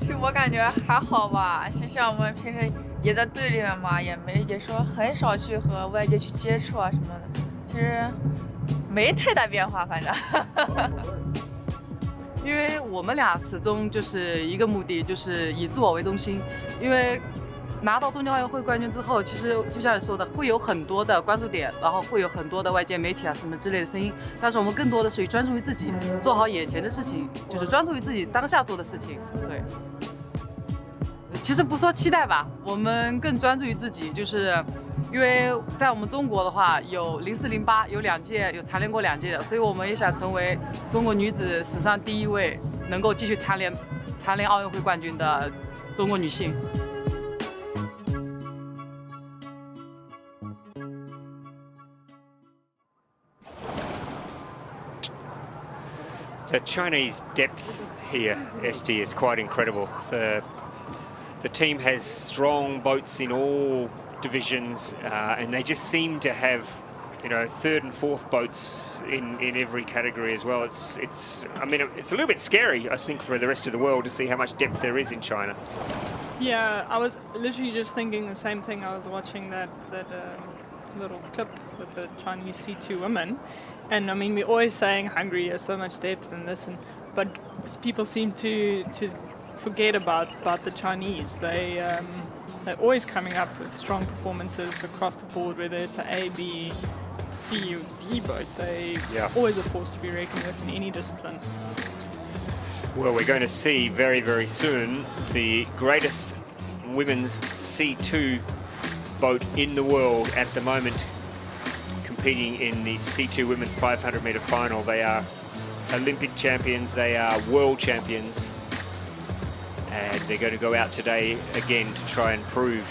其实我感觉还好吧，就像我们平时也在队里面嘛，也说很少去和外界去接触啊什么的，其实没太大变化，反正。因为我们俩始终就是一个目的，就是以自我为中心。因为拿到东京奥运会冠军之后，其实就像你说的，会有很多的关注点，然后会有很多的外界媒体啊什么之类的声音。但是我们更多的是专注于自己，做好眼前的事情，就是专注于自己当下做的事情。对。其实不说期待吧，我们更专注于自己，就是因为在我们中国的话，有04、08有2届，有蝉联过2届的，所以我们也想成为中国女子史上第一位能够继续蝉联奥运会冠军的中国女性。The Chinese depth here, ST, is quite incredible. The team has strong boats in all divisions, and they just seem to have, you know, third and fourth boats in every category as well. I mean, it's a little bit scary, I think, for the rest of the world to see how much depth there is in China. Yeah, I was literally just thinking the same thing. I was watching that little clip with the Chinese C2 women, and I mean, we're always saying Hungary has so much depth and this, but people seem to forget about the Chinese. They're always coming up with strong performances across the board, whether it's an A, B, C, or D boat. They always a force to be reckoned with in any discipline. Well, we're going to see very, very soon the greatest women's C2 boat in the world at the moment, competing in the C2 women's 500 meter final. They are Olympic champions, they are world champions, and they're going to go out today again to try and prove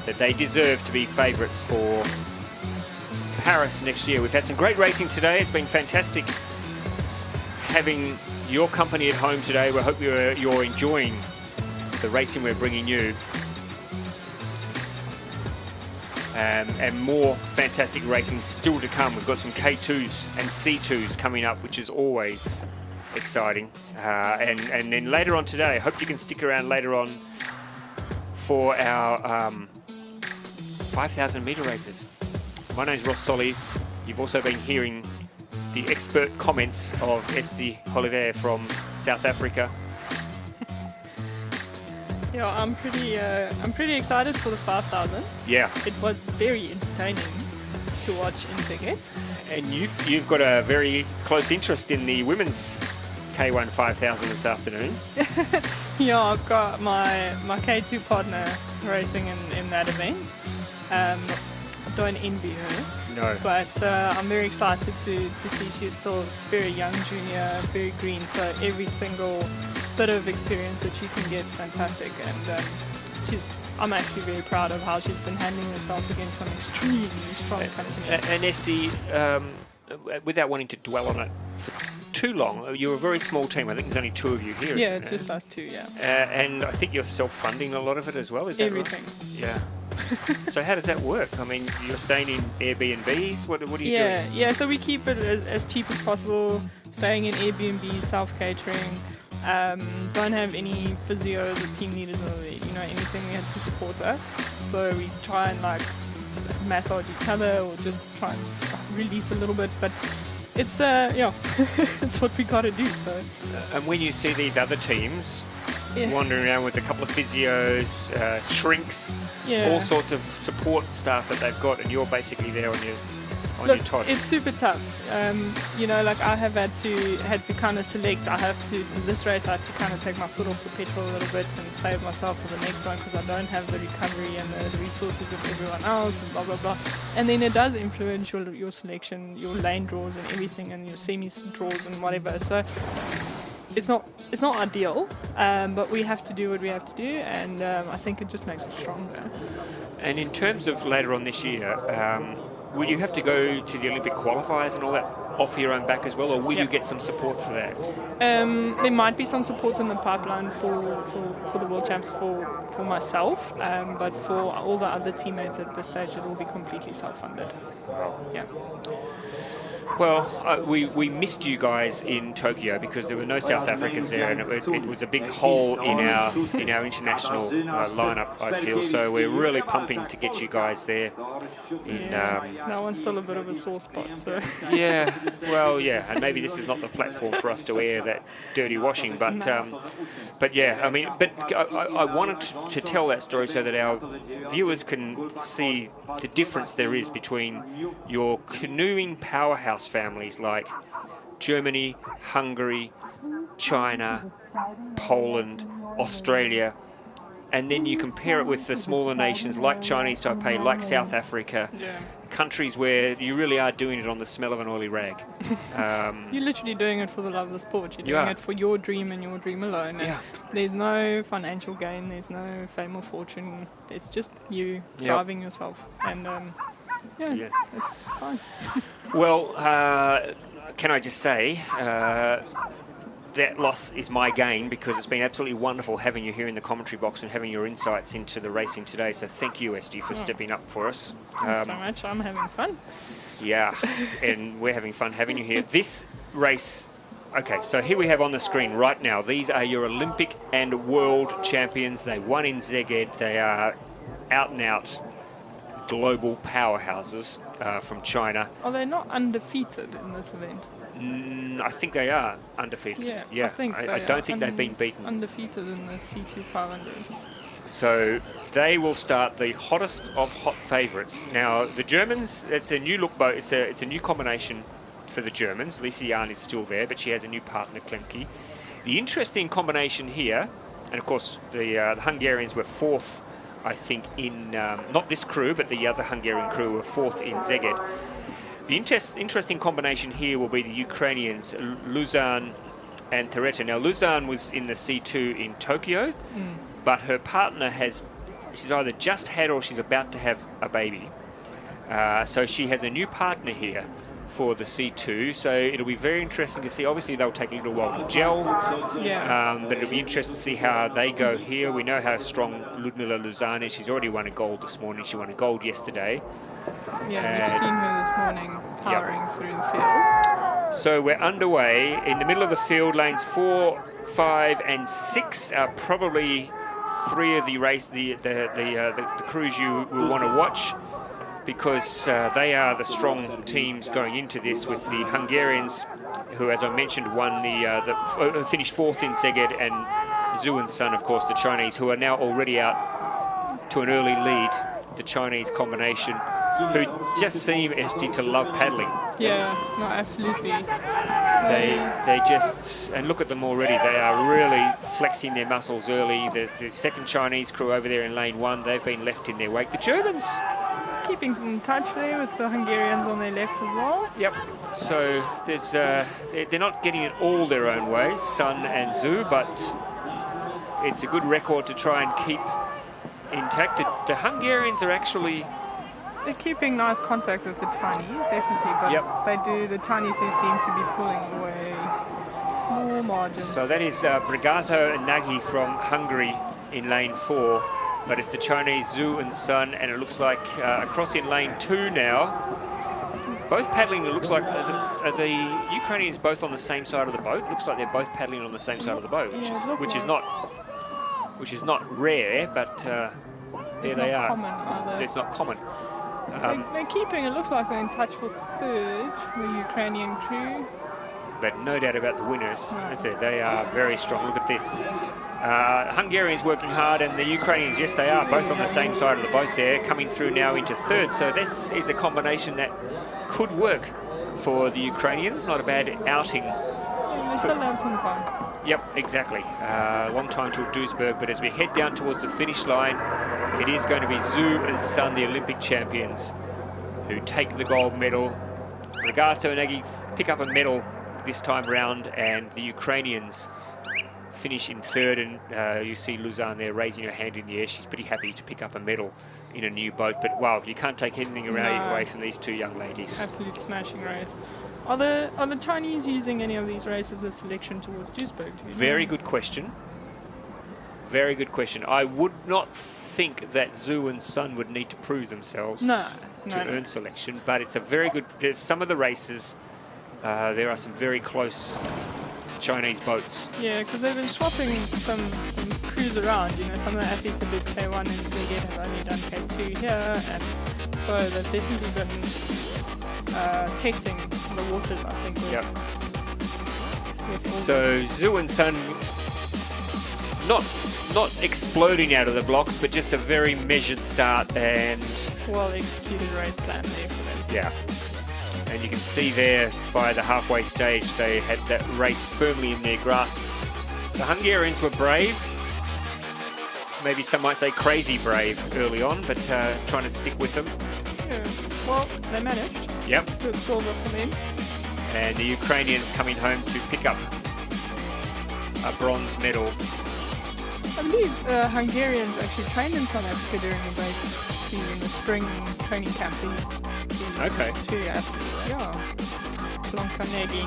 that they deserve to be favourites for Paris next year. We've had some great racing today. It's been fantastic having your company at home today. We hope you're enjoying the racing we're bringing you. And more fantastic racing still to come. We've got some K2s and C2s coming up, which is always exciting. And then later on today, I hope you can stick around later on for our 5,000 metre races. My name's Ross Solly. You've also been hearing the expert comments of Esti Oliver from South Africa. Yeah, I'm pretty excited for the 5,000. Yeah. It was very entertaining to watch in Szeged. And you've got a very close interest in the women's K1 5000 this afternoon. Yeah, I've got my K2 partner racing in that event. I don't envy her. No. But I'm very excited to see she's still very young junior, very green. So every single bit of experience that she can get is fantastic. And I'm actually very proud of how she's been handling herself against some extremely strong companies. And Esti, without wanting to dwell on it for too long, you're a very small team. I think there's only 2 of you here. Yeah, it's just us 2, yeah. And I think you're self-funding a lot of it as well, is that Everything. Right? Yeah. So how does that work? I mean, you're staying in Airbnbs? What are you doing? Yeah, so we keep it as cheap as possible, staying in Airbnb, self-catering. Don't have any physios or team leaders or anything that to support us. So we try and massage each other or just try and release a little bit. But it's it's what we got to do. So. And when you see these other teams wandering around with a couple of physios, shrinks, all sorts of support staff that they've got, and you're basically there on your tot. It's super tough. I have had to kind of select. For this race I had to kind of take my foot off the petrol a little bit and save myself for the next one because I don't have the recovery and the resources of everyone else and blah blah blah. And then it does influence your selection, your lane draws and everything, and your semi draws and whatever. So it's not ideal, but we have to do what we have to do, and I think it just makes us stronger. And in terms of later on this year, will you have to go to the Olympic qualifiers and all that off your own back as well, or will you get some support for that? There might be some support in the pipeline for the World Champs for myself, but for all the other teammates at this stage, it will be completely self-funded. Yeah. Well, we missed you guys in Tokyo because there were no South Africans there, and it was a big hole in our international lineup, I feel. So we're really pumping to get you guys there. That one's still a bit of a sore spot. So. Yeah, well, yeah, and maybe this is not the platform for us to air that dirty washing, but yeah, I mean, I wanted to tell that story so that our viewers can see the difference there is between your canoeing powerhouse families like Germany, Hungary, China, Poland, Australia, and then you compare it with the smaller nations like Chinese Taipei, like South Africa, countries where you really are doing it on the smell of an oily rag. You're literally doing it for the love of the sport. You're doing it for your dream and your dream alone. And there's no financial gain, there's no fame or fortune. It's just you driving yourself. And it's fun. Well, can I just say, that loss is my gain because it's been absolutely wonderful having you here in the commentary box and having your insights into the racing today. So thank you, Esti, for stepping up for us. Thanks so much. I'm having fun. Yeah, and we're having fun having you here. This race, okay, so here we have on the screen right now, these are your Olympic and world champions. They won in Szeged. They are out and out global powerhouses from China. Are they not undefeated in this event? I think they are undefeated. Yeah. I don't think they've been beaten. Undefeated in the C2 500. So they will start the hottest of hot favourites. Now the Germans, it's a new look boat. It's a new combination for the Germans. Lisa Jahn is still there, but she has a new partner, Klemke. The interesting combination here, and of course the Hungarians were fourth, I think, in not this crew, but the other Hungarian crew were fourth in Szeged. The interesting combination here will be the Ukrainians, Luzan and Tereta. Now, Luzan was in the C2 in Tokyo, but her partner she's either just had or she's about to have a baby. So she has a new partner here for the C2. So it'll be very interesting to see. Obviously, they'll take a little while to gel, but it'll be interesting to see how they go here. We know how strong Ludmila Luzan is. She's already won a gold this morning. She won a gold yesterday. Yeah, we've seen her this morning powering through the field. So we're underway. In the middle of the field, lanes 4, 5 and 6 are probably three of the crews you will want to watch, because they are the strong teams going into this, with the Hungarians, who, as I mentioned, finished fourth in Szeged, and Zhu and Sun, of course, the Chinese, who are now already out to an early lead. The Chinese combination, who just seem, Esti, to love paddling. Yeah, no, absolutely. They just, and look at them already, they are really flexing their muscles early. The second Chinese crew over there in lane 1, they've been left in their wake. The Germans keeping in touch there with the Hungarians on their left as well. Yep. So there's they're not getting it all their own ways, Sun and Zhu, but it's a good record to try and keep intact. The Hungarians are actually... They're keeping nice contact with the Chinese, definitely, but the Chinese do seem to be pulling away small margins. So that is Brigato and Nagy from Hungary in lane 4, but it's the Chinese Zhu and Sun, and it looks like across in lane 2 now. Both paddling, it looks like, are the Ukrainians both on the same side of the boat? Looks like they're both paddling on the same side of the boat, which is not rare, but there they are. It's not common. They're keeping, it looks like they're in touch for third, the Ukrainian crew. But no doubt about the winners. That's it, they are very strong. Look at this. Hungarians working hard, and the Ukrainians, yes, they are both on the same side of the boat there, coming through now into third. So this is a combination that could work for the Ukrainians. Not a bad outing. They still have some time. Yep, exactly. Long time till Duisburg, but as we head down towards the finish line, it is going to be Zhu and Sun, the Olympic champions, who take the gold medal. Brigato and Nagy pick up a medal this time round, and the Ukrainians finish in third, and you see Luzan there raising her hand in the air. She's pretty happy to pick up a medal in a new boat, but wow, you can't take anything away from these two young ladies. Absolute smashing race. Are the Chinese using any of these races as selection towards Duisburg? Very good question. Very good question. I would not think that Zhu and Sun would need to prove themselves to earn selection, but it's a very good... There's some of the races, there are some very close Chinese boats. Yeah, because they've been swapping some crews around. You know, some of the athletes have did K1 and Szeged have only done K2 here, and so they've definitely been testing the waters, I think. So Zhu and Sun not exploding out of the blocks, but just a very measured start and well executed race plan there for them. Yeah. And you can see there by the halfway stage they had that race firmly in their grasp. The Hungarians were brave, maybe some might say crazy brave early on, but trying to stick with them. Yeah. Well, they managed. Yep. Good silver for them. And the Ukrainians coming home to pick up a bronze medal. I believe Hungarians actually trained in South Africa during the race season, the spring training camp. Okay. Two athletes, yeah. Blanka Nagy.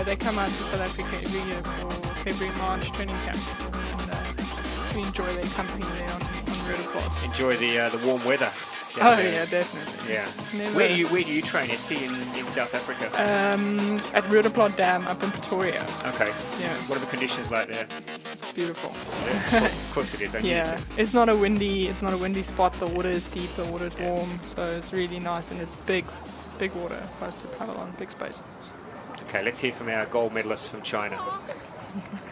They come out to South Africa every year for February, March training camp. And we enjoy their company there on Rudderplat. Enjoy the warm weather. Yeah, definitely. Yeah. Where do you train, Esti, in South Africa? At Rudderplat Dam up in Pretoria. Okay. Yeah. What are the conditions like there? Beautiful. Yeah, of course it is. It's not a windy spot. The water is deep, the water is warm, so it's really nice, and it's big water for us to paddle on, big space. Okay, let's hear from our gold medalist from China.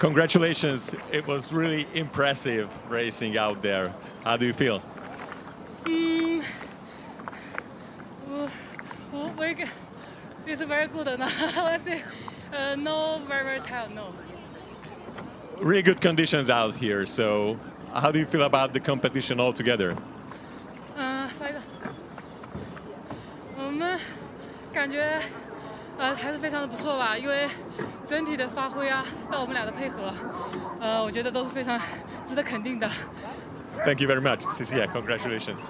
Congratulations! It was really impressive racing out there. How do you feel? Very good. It's very good. I say, no, very tired. No. Really good conditions out here. So, how do you feel about the competition altogether? 我们感觉还是非常的不错吧，因为整体的发挥啊，到我们俩的配合，我觉得都是非常值得肯定的。Thank you very much, Cecilia. Congratulations.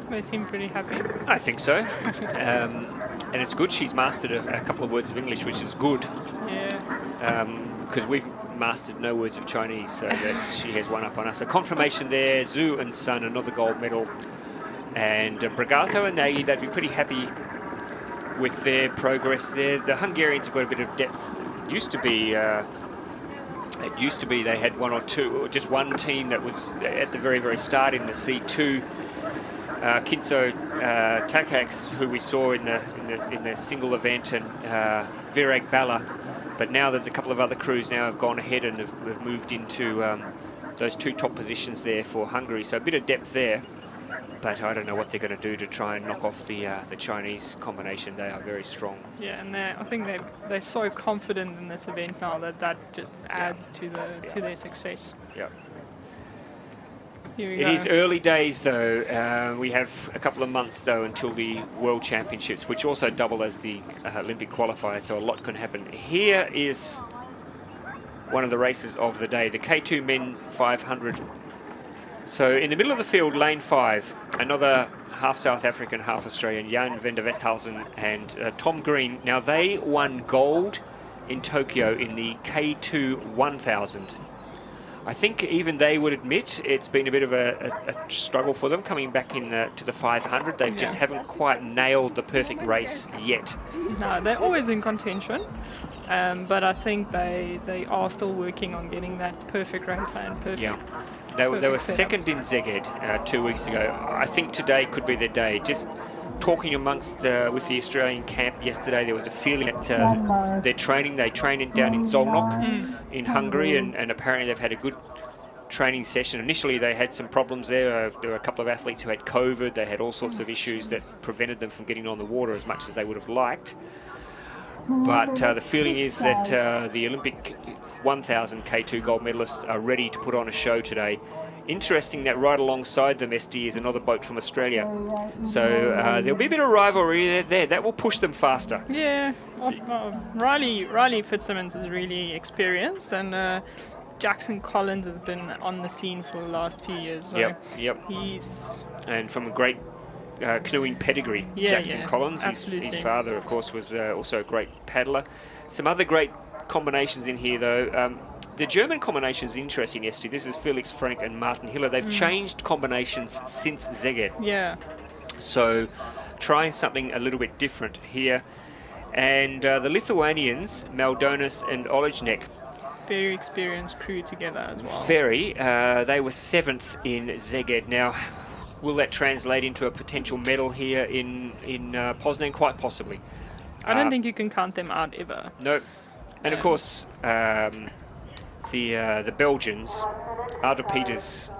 They seem pretty happy. I think so. And it's good she's mastered a couple of words of English, which is good. Yeah. Because we've mastered no words of Chinese, so that she has one up on us. A confirmation there, Zhu and Sun, another gold medal. And Brigato and Nagy, they'd be pretty happy with their progress there. The Hungarians have got a bit of depth. Used to be It used to be they had one or two, or just one team that was at the very, very start in the C2. Canoe-Kayak, who we saw in the single event, and Virag Bala. But now there's a couple of other crews now have gone ahead and have moved into those two top positions there for Hungary. So a bit of depth there. But I don't know what they're going to do to try and knock off the Chinese combination. They are very strong. Yeah, and I think they're so confident in this event now that just adds to their success. Yeah. Here we It go. is early days, though. We have a couple of months, though, until the World Championships, which also double as the Olympic qualifier, so a lot can happen. Here is one of the races of the day, the K2 Men 500. So in the middle of the field, lane 5, another half South African, half Australian, Jan van der Westhuizen and Tom Green. Now, they won gold in Tokyo in the K2 1000. I think even they would admit it's been a bit of a struggle for them coming back in to the 500. They just haven't quite nailed the perfect race yet. No, they're always in contention, but I think they are still working on getting that perfect race and perfect. Yeah, they were setup. second in Szeged 2 weeks ago. I think today could be their day. Just talking amongst with the Australian camp yesterday, there was a feeling that they train down in Zolnok in Hungary, and apparently they've had a good training session. Initially they had some problems there. There were a couple of athletes who had COVID. They had all sorts of issues that prevented them from getting on the water as much as they would have liked. But the feeling is that the Olympic 1000 K2 gold medalists are ready to put on a show today. Interesting that right alongside them, SD, is another boat from Australia. So there'll be a bit of rivalry there. That will push them faster. Yeah, Riley Fitzsimmons is really experienced, and Jackson Collins has been on the scene for the last few years. So Yep. And from a great canoeing pedigree, Jackson Collins. His father, of course, was also a great paddler. Some other great combinations in here, though. The German combination is interesting, Esti. This is Felix Frank and Martin Hiller. They've changed combinations since Szeged. Yeah. So trying something a little bit different here. And the Lithuanians, Maldonis and Olejnik, very experienced crew together as well. Very. They were 7th in Szeged. Now, will that translate into a potential medal here in Poznan? Quite possibly. I don't think you can count them out ever. No. And of course, the Belgians, Arthur Peters.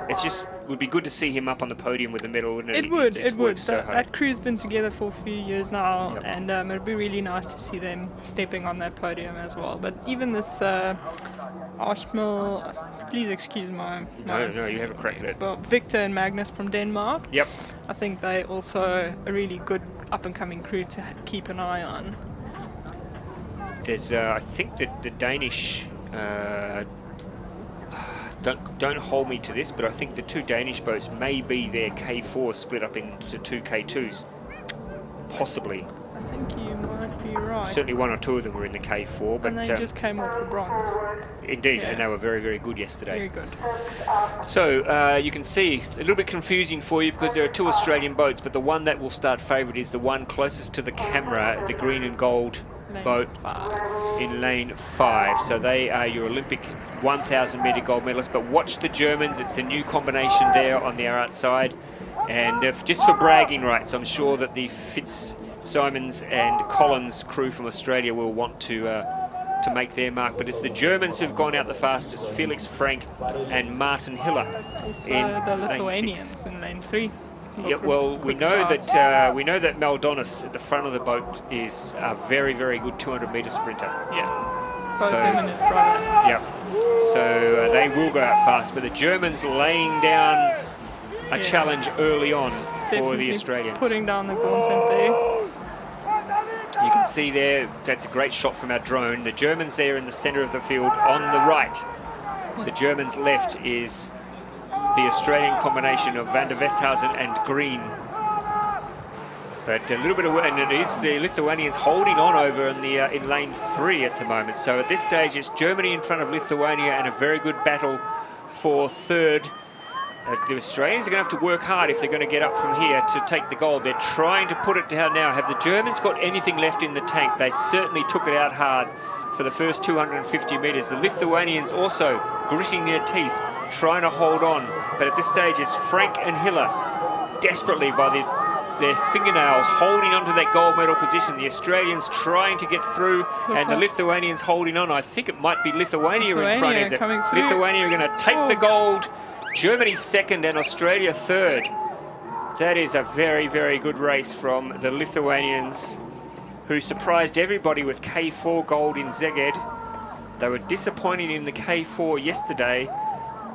It's just would be good to see him up on the podium with the medal, wouldn't it? It would. That crew's been together for a few years now, and it'd be really nice to see them stepping on that podium as well. But even this Ashmel, please excuse my No, you have a crack at it. Well, Victor and Magnus from Denmark. Yep. I think they also a really good up-and-coming crew to keep an eye on. There's, I think that the Danish. Don't hold me to this, but I think the two Danish boats may be their K4 split up into two K2s. Possibly. I think you might be right. Certainly one or two of them were in the K4, but and they just came off the bronze. Indeed, and they were very, very good yesterday. Very good. So you can see a little bit confusing for you because there are two Australian boats, but the one that will start favourite is the one closest to the camera, the green and gold boat in lane 5. So they are your Olympic 1,000 metre gold medalists. But watch the Germans. It's a new combination there on their outside. And just for bragging rights, I'm sure that the Fitzsimons and Collins crew from Australia will want to make their mark. But it's the Germans who've gone out the fastest, Felix Frank and Martin Hiller. Also in the lane Lithuanians 6. in lane 3. Yeah, well, we know that Maldonis at the front of the boat is a very, very good 200-metre sprinter. Yeah, both him and his brother. Yep. So they will go out fast, but the Germans laying down a challenge early on for the Australians. Putting down the gauntlet there. You can see there, that's a great shot from our drone. The Germans there in the centre of the field on the right. The Germans left is the Australian combination of van der Westhuizen and Green. But a little bit of, and it is the Lithuanians holding on over in lane 3 at the moment. So at this stage, it's Germany in front of Lithuania and a very good battle for third. The Australians are going to have to work hard if they're going to get up from here to take the gold. They're trying to put it down now. Have the Germans got anything left in the tank? They certainly took it out hard for the first 250 metres. The Lithuanians also gritting their teeth, trying to hold on. But at this stage, it's Frank and Hiller desperately by their fingernails holding onto that gold medal position. The Australians trying to get through, and the Lithuanians holding on. I think it might be Lithuania in front, is it? Lithuania are going to take the gold. Germany second and Australia third. That is a very, very good race from the Lithuanians, who surprised everybody with K4 gold in Szeged. They were disappointing in the K4 yesterday,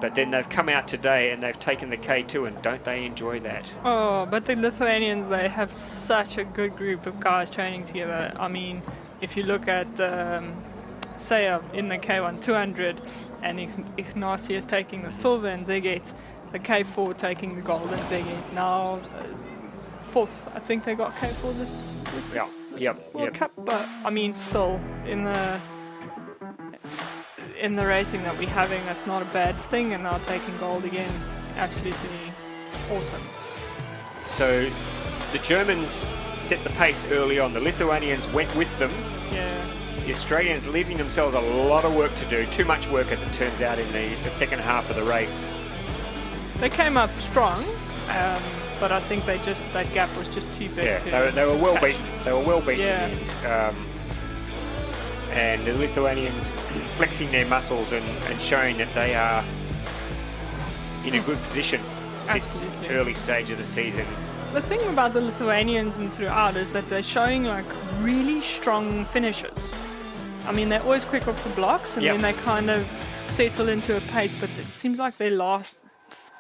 but then they've come out today and they've taken the K2, and don't they enjoy that? Oh, but the Lithuanians, they have such a good group of guys training together. I mean, if you look at Sayev in the K1 200 and Ignatius taking the silver in Szeged, the K4 taking the gold in Szeged. Now, fourth, I think they got K4 this World Cup, but I mean, still in the racing that we're having, that's not a bad thing, and now taking gold again, absolutely awesome. So the Germans set the pace early on. The Lithuanians went with them. Yeah. The Australians leaving themselves a lot of work to do, too much work as it turns out in the second half of the race. They came up strong, but I think that gap was just too big. Yeah, they were well beaten. They were well beaten Yeah. in the end. And the Lithuanians flexing their muscles and showing that they are in a good position this early stage of the season. The thing about the Lithuanians and throughout is that they're showing like really strong finishes. I mean, they're always quick off the blocks, and then they kind of settle into a pace, but it seems like their last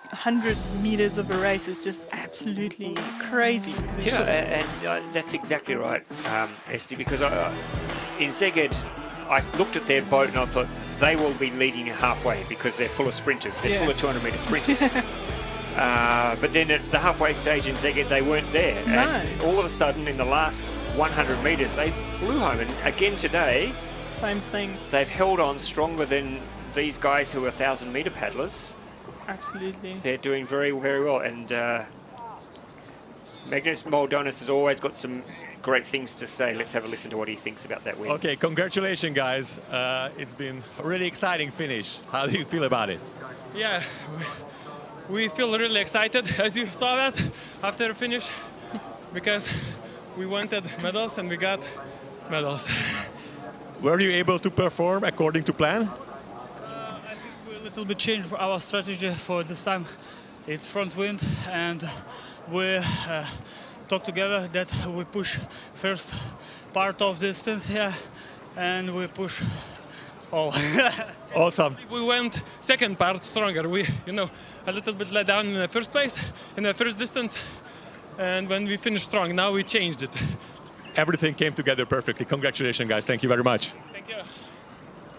100 meters of a race is just absolutely crazy. And that's exactly right, Esti, because in Szeged, I looked at their boat and I thought they will be leading halfway because they're full of sprinters. They're full of 200-meter sprinters. But then at the halfway stage in Szeged, they weren't there. No. And all of a sudden, in the last 100 metres, they flew home. And again today, same thing. They've held on stronger than these guys who are 1,000-metre paddlers. Absolutely. They're doing very, very well. And Magnus Moldonis has always got some great things to say. Let's have a listen to what he thinks about that win. Okay, congratulations, guys. It's been a really exciting finish. How do you feel about it? Yeah, we feel really excited, as you saw that, after the finish, because we wanted medals and we got medals. Were you able to perform according to plan? I think we a little bit changed our strategy for this time. It's front wind, and we talked together that we push first part of the distance here, and we push all. Awesome. We went second part stronger. We, a little bit let down in the first place, in the first distance, and when we finished strong, now we changed it. Everything came together perfectly. Congratulations, guys. Thank you very much. Thank you.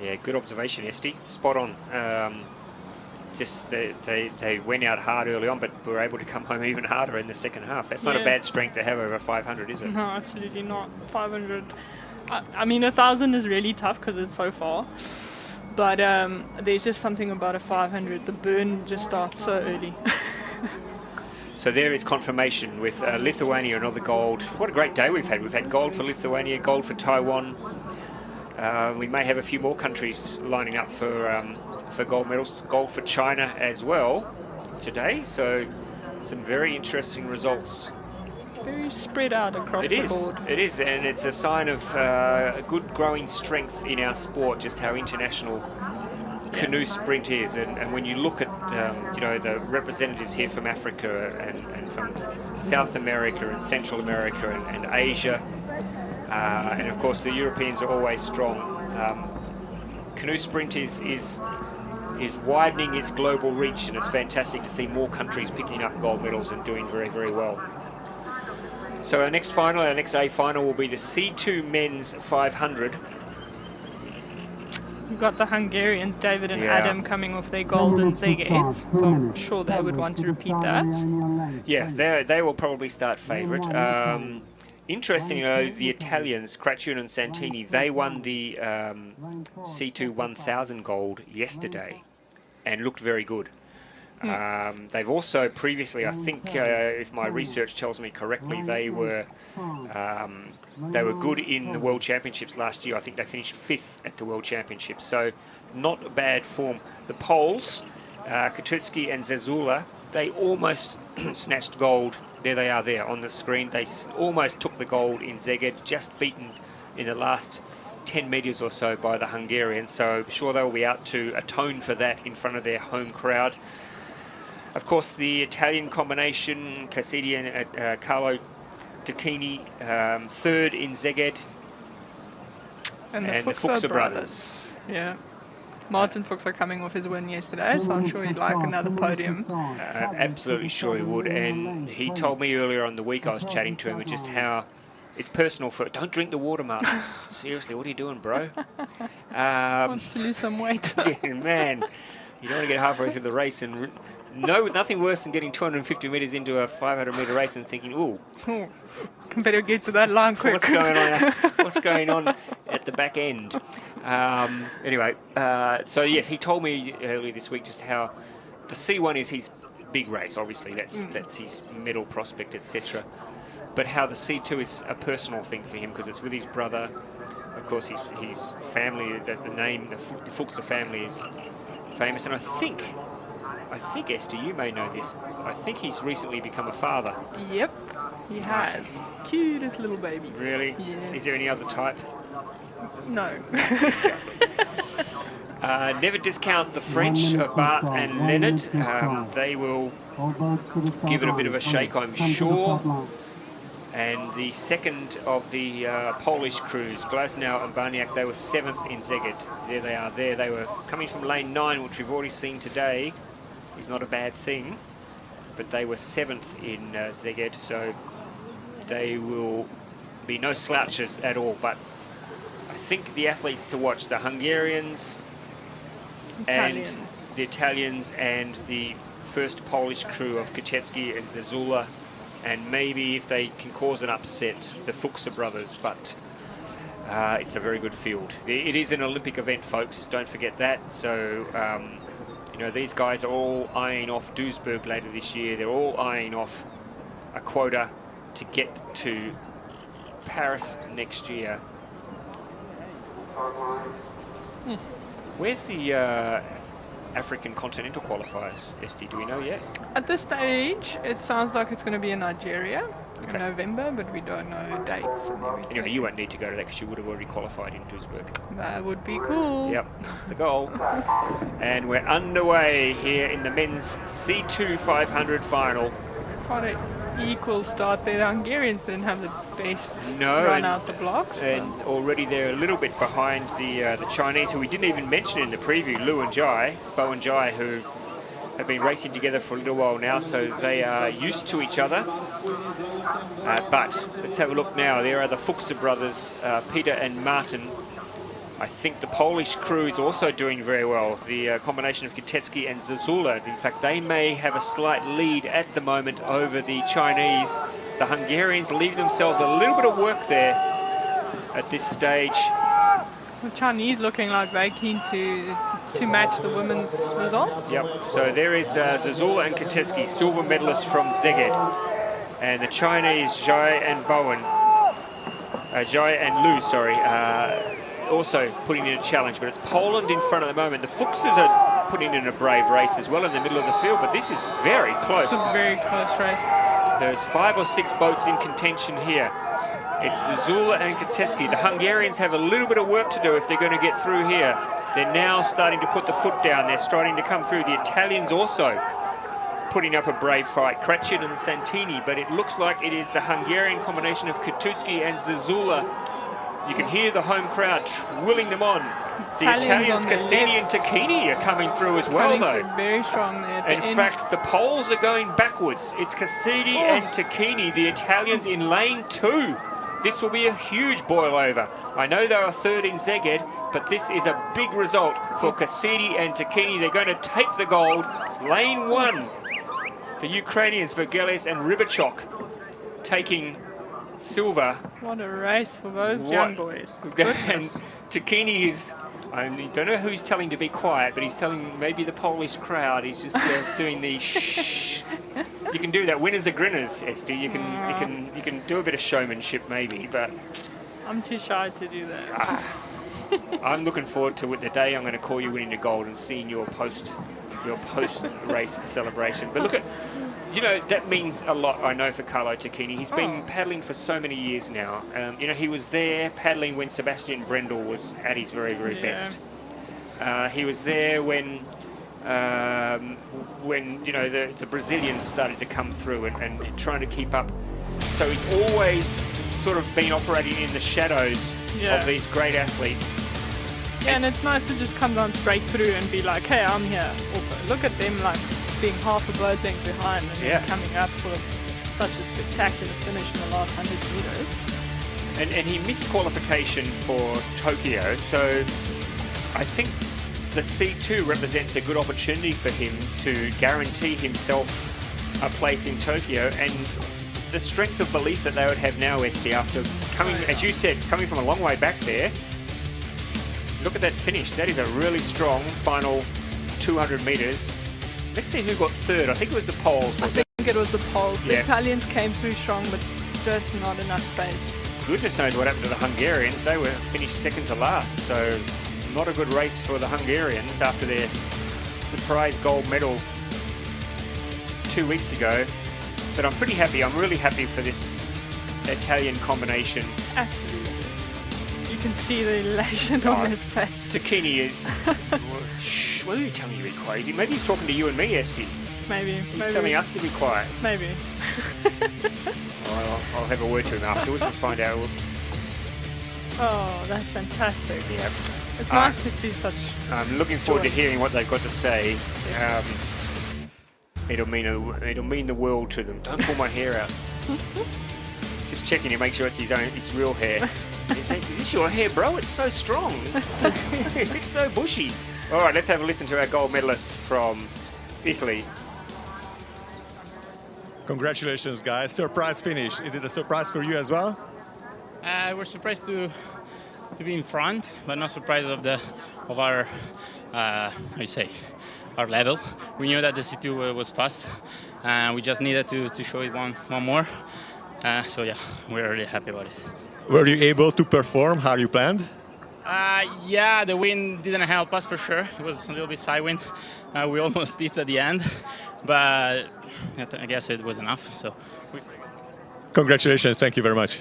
Yeah, good observation, Esti. Spot on. Just they went out hard early on, but were able to come home even harder in the second half. That's not a bad strength to have over 500, is it? No, absolutely not. 500. I mean, 1,000 is really tough because it's so far. But there's just something about a 500. The burn just starts so early. So there is confirmation with Lithuania, another gold. What a great day we've had. We've had gold for Lithuania, gold for Taiwan. We may have a few more countries lining up for gold medals. Gold for China as well today. So some very interesting results. Very spread out across the board. It is, and it's a sign of a good growing strength in our sport, just how international canoe sprint is. And when you look at the representatives here from Africa and from South America and Central America and Asia, and of course the Europeans are always strong. Canoe sprint is widening its global reach, and it's fantastic to see more countries picking up gold medals and doing very, very well. So our next A final will be the C2 men's 500. We've got the Hungarians, David and Adam, coming off their golden Szeged, so I'm sure they would want to repeat that. Yeah, they will probably start favourite. Interestingly, though, the Italians, Craccione and Santini, they won the C2 1000 gold yesterday and looked very good. They've also previously, I think, if my research tells me correctly, they were good in the World Championships last year. I think they finished 5th at the World Championships, so not a bad form. The Poles, Katucki and Zazula, they almost snatched gold. There they are there on the screen. They almost took the gold in Szeged, just beaten in the last 10 metres or so by the Hungarians, so I'm sure they'll be out to atone for that in front of their home crowd. Of course, the Italian combination, Cassidy and Carlo Tacchini, 3rd in Szeged, and the Fuchs brothers. Yeah. Martin Fuchs are coming off his win yesterday, so I'm sure he'd like another podium. Absolutely sure he would, and he told me earlier on the week, I was chatting to him, just how it's personal for, don't drink the water, Martin. Seriously, what are you doing, bro? Wants to lose some weight. Yeah, man, you don't want to get halfway through the race and nothing worse than getting 250 metres into a 500-metre race and thinking, ooh, better get to that line quick. What's going on at the back end? Anyway, so yes, he told me earlier this week just how the C1 is his big race. Obviously, that's his medal prospect, etc. But how the C2 is a personal thing for him because it's with his brother. Of course, his family. The name, the Fuchs family, is famous, and I think, Esther, you may know this. I think he's recently become a father. Yep, he has. Cutest little baby. Really? Yeah. Is there any other type? No. Never discount the French, Bart and Leonard. They will give it a bit of a shake, I'm sure. And the second of the Polish crews, Glasnow and Barniak, they were 7th in Szeged. There they are there. They were coming from lane 9, which we've already seen today. Is not a bad thing. But they were 7th in Szeged, so they will be no slouches at all. But I think the athletes to watch, the Hungarians, and the Italians, and the first Polish crew of Kachetsky and Zazula, and maybe if they can cause an upset, the Fuchs brothers, but it's a very good field. It is an Olympic event, folks, don't forget that. So, you know, these guys are all eyeing off Duisburg later this year. They're all eyeing off a quota to get to Paris next year. Where's the African continental qualifiers, Esty? Do we know yet? At this stage, it sounds like it's going to be in Nigeria in November, but we don't know dates and everything. Anyway, you won't need to go to that because you would have already qualified in Duisburg. That would be cool. Yep, that's the goal. And we're underway here in the men's C2 500 final. Quite an equal start there. The Hungarians didn't have the best run out the blocks. And already they're a little bit behind the Chinese, who we didn't even mention in the preview, Lu and Jai, Bo and Jai, who have been racing together for a little while now, so they are used to each other. But let's have a look now. There are the Fuchs brothers, Peter and Martin. I think the Polish crew is also doing very well. The combination of Kotecki and Zazula. In fact, they may have a slight lead at the moment over the Chinese. The Hungarians leave themselves a little bit of work there at this stage. The Chinese looking like they're keen to match the women's results. Yep, so there is Zazula and Kotecki, silver medalists from Szeged. And the Chinese, Jai and Bowen, Jai and Lu, sorry, also putting in a challenge, but it's Poland in front at the moment. The Fuchses are putting in a brave race as well in the middle of the field, but this is very close. It's a very close race. There's 5 or 6 boats in contention here. It's Zazula and Kotecki. The Hungarians have a little bit of work to do if they're going to get through here. They're now starting to put the foot down. They're starting to come through. The Italians also putting up a brave fight, Kretschin and Santini, but it looks like it is the Hungarian combination of Kotecki and Zazula. You can hear the home crowd willing them on. The Italians, Cassini and Tacchini, are coming through as well, though. Very strong there. In fact, the Poles are going backwards. It's Cassini and Tacchini, the Italians in lane 2. This will be a huge boil over. I know they are 3rd in Szeged, but this is a big result for Cassini and Tacchini. They're going to take the gold. Lane 1, the Ukrainians, Vergeles and Rybachok, taking silver. What a race for those young boys. And Tacchini is I don't know who he's telling to be quiet, but he's telling maybe the Polish crowd. He's just doing the shh. You can do that. Winners are grinners, Esty. You can do a bit of showmanship maybe, but I'm too shy to do that. I'm looking forward to the day I'm going to call you winning the gold and seeing your post race celebration. But look at, that means a lot, I know, for Carlo Tacchini. He's been paddling for so many years now. He was there paddling when Sebastian Brendel was at his very, very best. He was there when the Brazilians started to come through and trying to keep up. So he's always sort of been operating in the shadows of these great athletes. Yeah, and it's nice to just come down, break through and be like, hey, I'm here. Also, look at them like being half a boat length behind and then coming up for such a spectacular finish in the last 100 meters. And he missed qualification for Tokyo, so I think the C2 represents a good opportunity for him to guarantee himself a place in Tokyo, and the strength of belief that they would have now, Esty, after coming, as you said, coming from a long way back there. Look at that finish. That is a really strong final 200 metres. Let's see who got third. I think it was the Poles. I think it was the Poles. The Italians came through strong, but just not enough space. Goodness knows what happened to the Hungarians. They were finished second to last, so not a good race for the Hungarians after their surprise gold medal 2 weeks ago. But I'm pretty happy. I'm really happy for this Italian combination. Absolutely. You can see the elation on his face. Tacchini, what are you telling you to be crazy? Maybe he's talking to you and me, Esty. Maybe. He's telling us to be quiet. Maybe. I'll have a word to him afterwards and find out. Oh, that's fantastic. Yeah. It's nice to see such... I'm looking forward to hearing what they've got to say. It'll mean the world to them. Don't pull my hair out. Just checking to make sure it's real hair. Is this your hair, bro? It's so strong. It's so bushy. All right, let's have a listen to our gold medalist from Italy. Congratulations, guys. Surprise finish. Is it a surprise for you as well? We're surprised to be in front, but not surprised of our our level. We knew that the C2 was fast, and we just needed to show it one more. So yeah, we're really happy about it. Were you able to perform how you planned? Yeah, the wind didn't help us for sure. It was a little bit side wind. We almost dipped at the end, but I guess it was enough. So, congratulations! Thank you very much.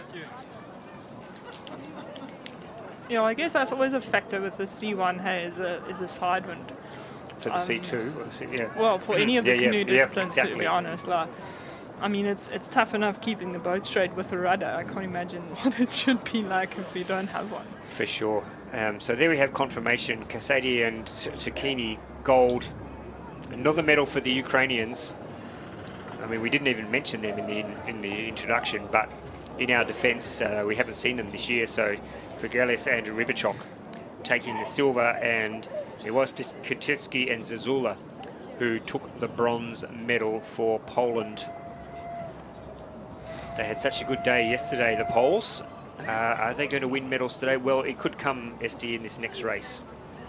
I guess that's always a factor with the C1. Hey, is a side wind. For the C2, or the C, Well, for any of the canoe disciplines, exactly. to be honest, it's tough enough keeping the boat straight with a rudder. I can't imagine what it should be like if we don't have one. For sure. So there we have confirmation. Kasady and Tacchini, gold. Another medal for the Ukrainians. I mean, we didn't even mention them in the introduction, but in our defence, we haven't seen them this year. So Fidelis and Rybachok taking the silver, and it was Kaczewski and Zazula who took the bronze medal for Poland. They had such a good day yesterday, the Poles. Are they going to win medals today? Well, it could come, Esty, in this next race.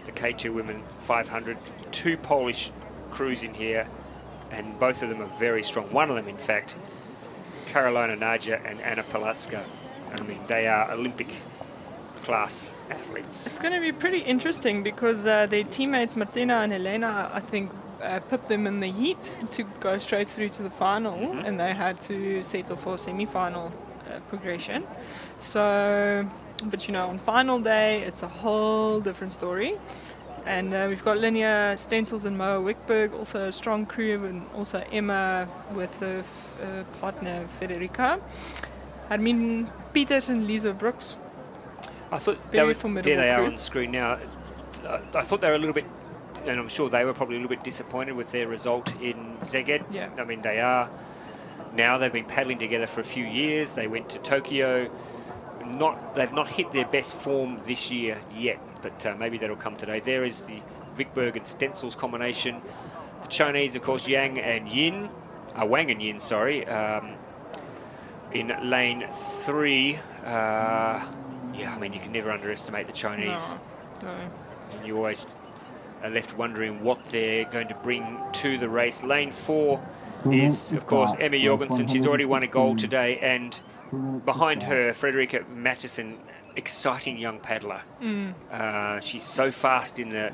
The K2 Women 500. Two Polish crews in here, and both of them are very strong. One of them, in fact, Karolina Naja and Anna Palaska. I mean, they are Olympic class athletes. It's going to be pretty interesting because their teammates Martina and Helena, I think, put them in the heat to go straight through to the final, and they had to settle for semi-final progression. So, but on final day, it's a whole different story. And we've got Linnea Stencils and Moa Wickberg, also a strong crew, and also Emma with her partner Federica. Hermine Peters and Lisa Brooks. I thought there they are on screen now. I thought they were a little bit, and I'm sure they were probably a little bit disappointed with their result in Szeged. Yeah. I mean, they are now. They've been paddling together for a few years. They went to Tokyo. They've not hit their best form this year yet, but maybe that'll come today. There is the Wickberg and Stencils combination. The Chinese, of course, Wang and Yin, sorry, in lane 3. Yeah, I mean, you can never underestimate the Chinese. No. And you always are left wondering what they're going to bring to the race. Lane 4 is, of course, Emma Jorgensen. She's already won a gold today, and behind her, Frederica Matteson, exciting young paddler. She's so fast in the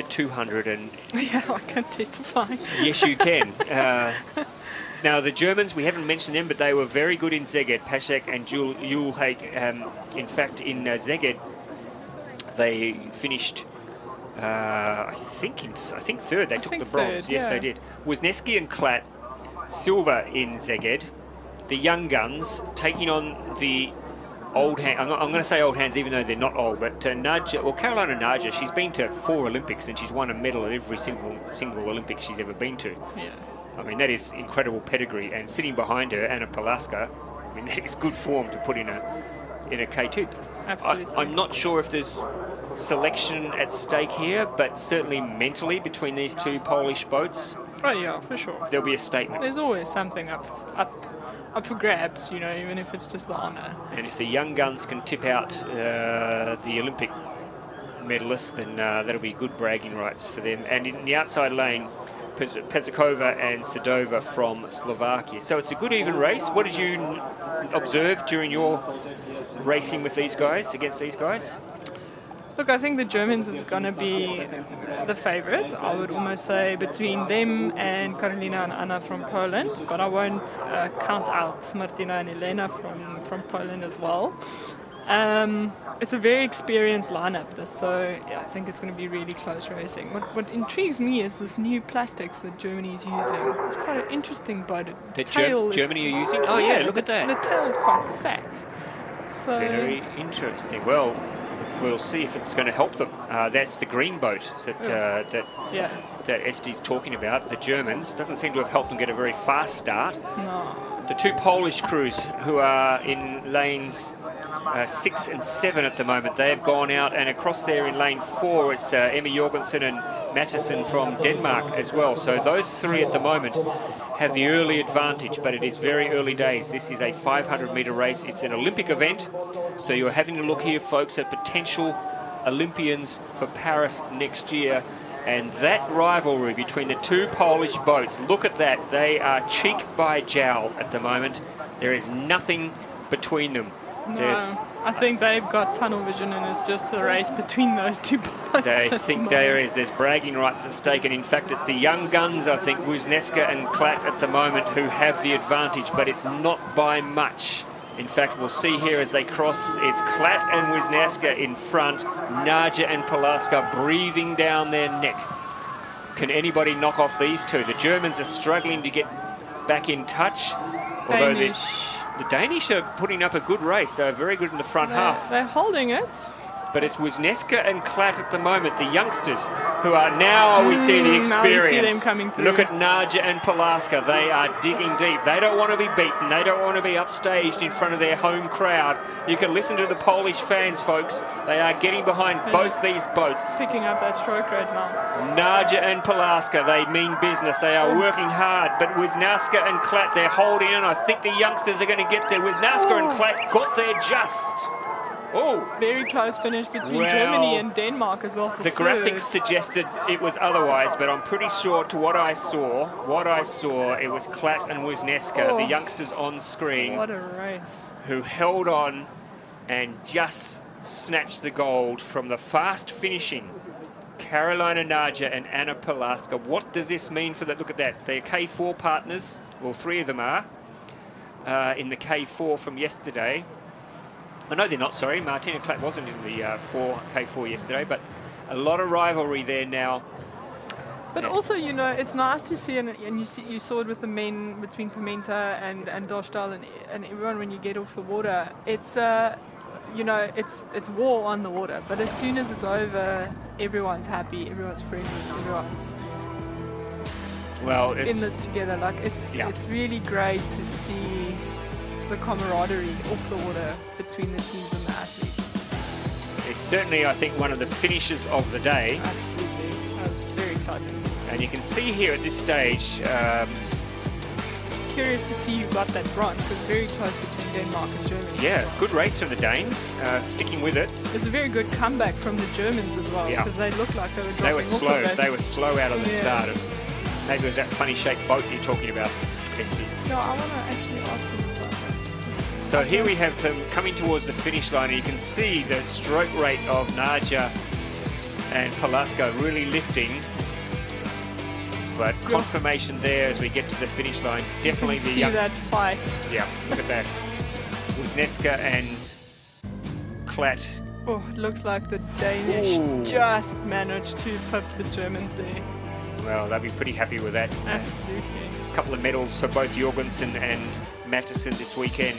200, and yeah, I can testify. yes, you can. Now, the Germans, we haven't mentioned them, but they were very good in Szeged, Paszek and Julhake. In fact, in Szeged, they finished, I think third. They took the bronze. Third, yes, yeah. they did. Wisniewski and Klatt, silver in Szeged. The young guns taking on the old hands. I'm going to say old hands, even though they're not old. But Carolina Naja, she's been to 4 Olympics and she's won a medal at every single Olympic she's ever been to. Yeah. I mean, that is incredible pedigree. And sitting behind her, Anna Palaska, I mean, that is good form to put in a K2. Absolutely. I'm not sure if there's selection at stake here, but certainly mentally between these two Polish boats, Oh yeah, for sure. there'll be a statement. There's always something up for grabs, you know, even if it's just the honour. And if the young guns can tip out the Olympic medalists, then that'll be good bragging rights for them. And in the outside lane, Pezakova and Sedova from Slovakia. So it's a good even race. What did you observe during your racing with these guys, against these guys? Look, I think the Germans is going to be the favourites. I would almost say between them and Karolina and Anna from Poland, but I won't count out Martina and Elena from Poland as well. It's a very experienced lineup, so yeah, I think it's going to be really close racing. What intrigues me is this new plastics that Germany is using. It's quite an interesting boat. That Germany are using? Oh yeah, look at that. The tail is quite fat. So very interesting. Well, we'll see if it's going to help them. That's the green boat that Esti's talking about. The Germans doesn't seem to have helped them get a very fast start. No. The two Polish crews who are in lanes 6 and 7 at the moment, they have gone out, and across there in lane 4 it's Emma Jorgensen and Matteson from Denmark as well. So those three at the moment have the early advantage, but it is very early days. This is a 500-metre race. It's an Olympic event, so you're having to look here, folks, at potential Olympians for Paris next year. And that rivalry between the two Polish boats, look at that. They are cheek by jowl at the moment. There is nothing between them. No, I think they've got tunnel vision, and it's just the race between those two boats. They think there's bragging rights at stake, and in fact it's the young guns, I think, Wisniewska and Klatt at the moment, who have the advantage, but it's not by much. In fact, we'll see here as they cross, it's Klatt and Wisniewska in front, Naja and Palaska breathing down their neck. Can anybody knock off these two? The Germans are struggling to get back in touch, although the Danish are putting up a good race. They're very good in the front half. They're holding it. But it's Wisniewska and Klatt at the moment, the youngsters, who are now, we see the experience. Now you see them coming through. Look at Naja and Palaska. They are digging deep. They don't want to be beaten. They don't want to be upstaged in front of their home crowd. You can listen to the Polish fans, folks. They are getting behind both these boats. Picking up that stroke right now. Naja and Palaska, they mean business. They are working hard. But Wisniewska and Klatt, they're holding in. I think the youngsters are going to get there. Wisniewska and Klatt got there just. Oh, very close finish between Germany and Denmark as well. For the graphics suggested it was otherwise, but I'm pretty sure to what I saw, it was Klatt and Wisniewska, the youngsters on screen. What a race. Who held on and just snatched the gold from the fast finishing Carolina Naja and Anna Palaska. What does this mean for that? Look at that. They're K4 partners. Well, 3 of them are in the K4 from yesterday. Oh, no, they're not, sorry. Martina Klatt wasn't in the K4 yesterday, but a lot of rivalry there now. But also, you know, it's nice to see, and you saw it with the men between Pimenta and Dostal and everyone when you get off the water. It's, you know, it's war on the water, but as soon as it's over, everyone's happy, everyone's friendly, everyone's in this together. Like, it's really great to see the camaraderie off the water between the teams and the athletes. It's certainly, I think, one of the finishes of the day. Absolutely. That was very exciting. And you can see here at this stage, curious to see who got that bronze. It was very close between Denmark and Germany. Yeah, good race from the Danes, sticking with it. It's a very good comeback from the Germans as well, Yeah. because they looked like they were dropping They were off slow. a bit. They were slow out of the Yeah. start. Maybe it was that funny shaped boat you're talking about, Esty. No, I want to actually ask them about that. So here we have them coming towards the finish line, and you can see the stroke rate of Naja and Palasko really lifting. But confirmation there as we get to the finish line. Definitely You can the see young. that fight. Yeah, look at that. Wisniewska and Klatt. Oh, it looks like the Danish Ooh. just managed to put the Germans there. Well, they'll be pretty happy with that. Absolutely. A couple of medals for both Jorgensen and Matteson this weekend.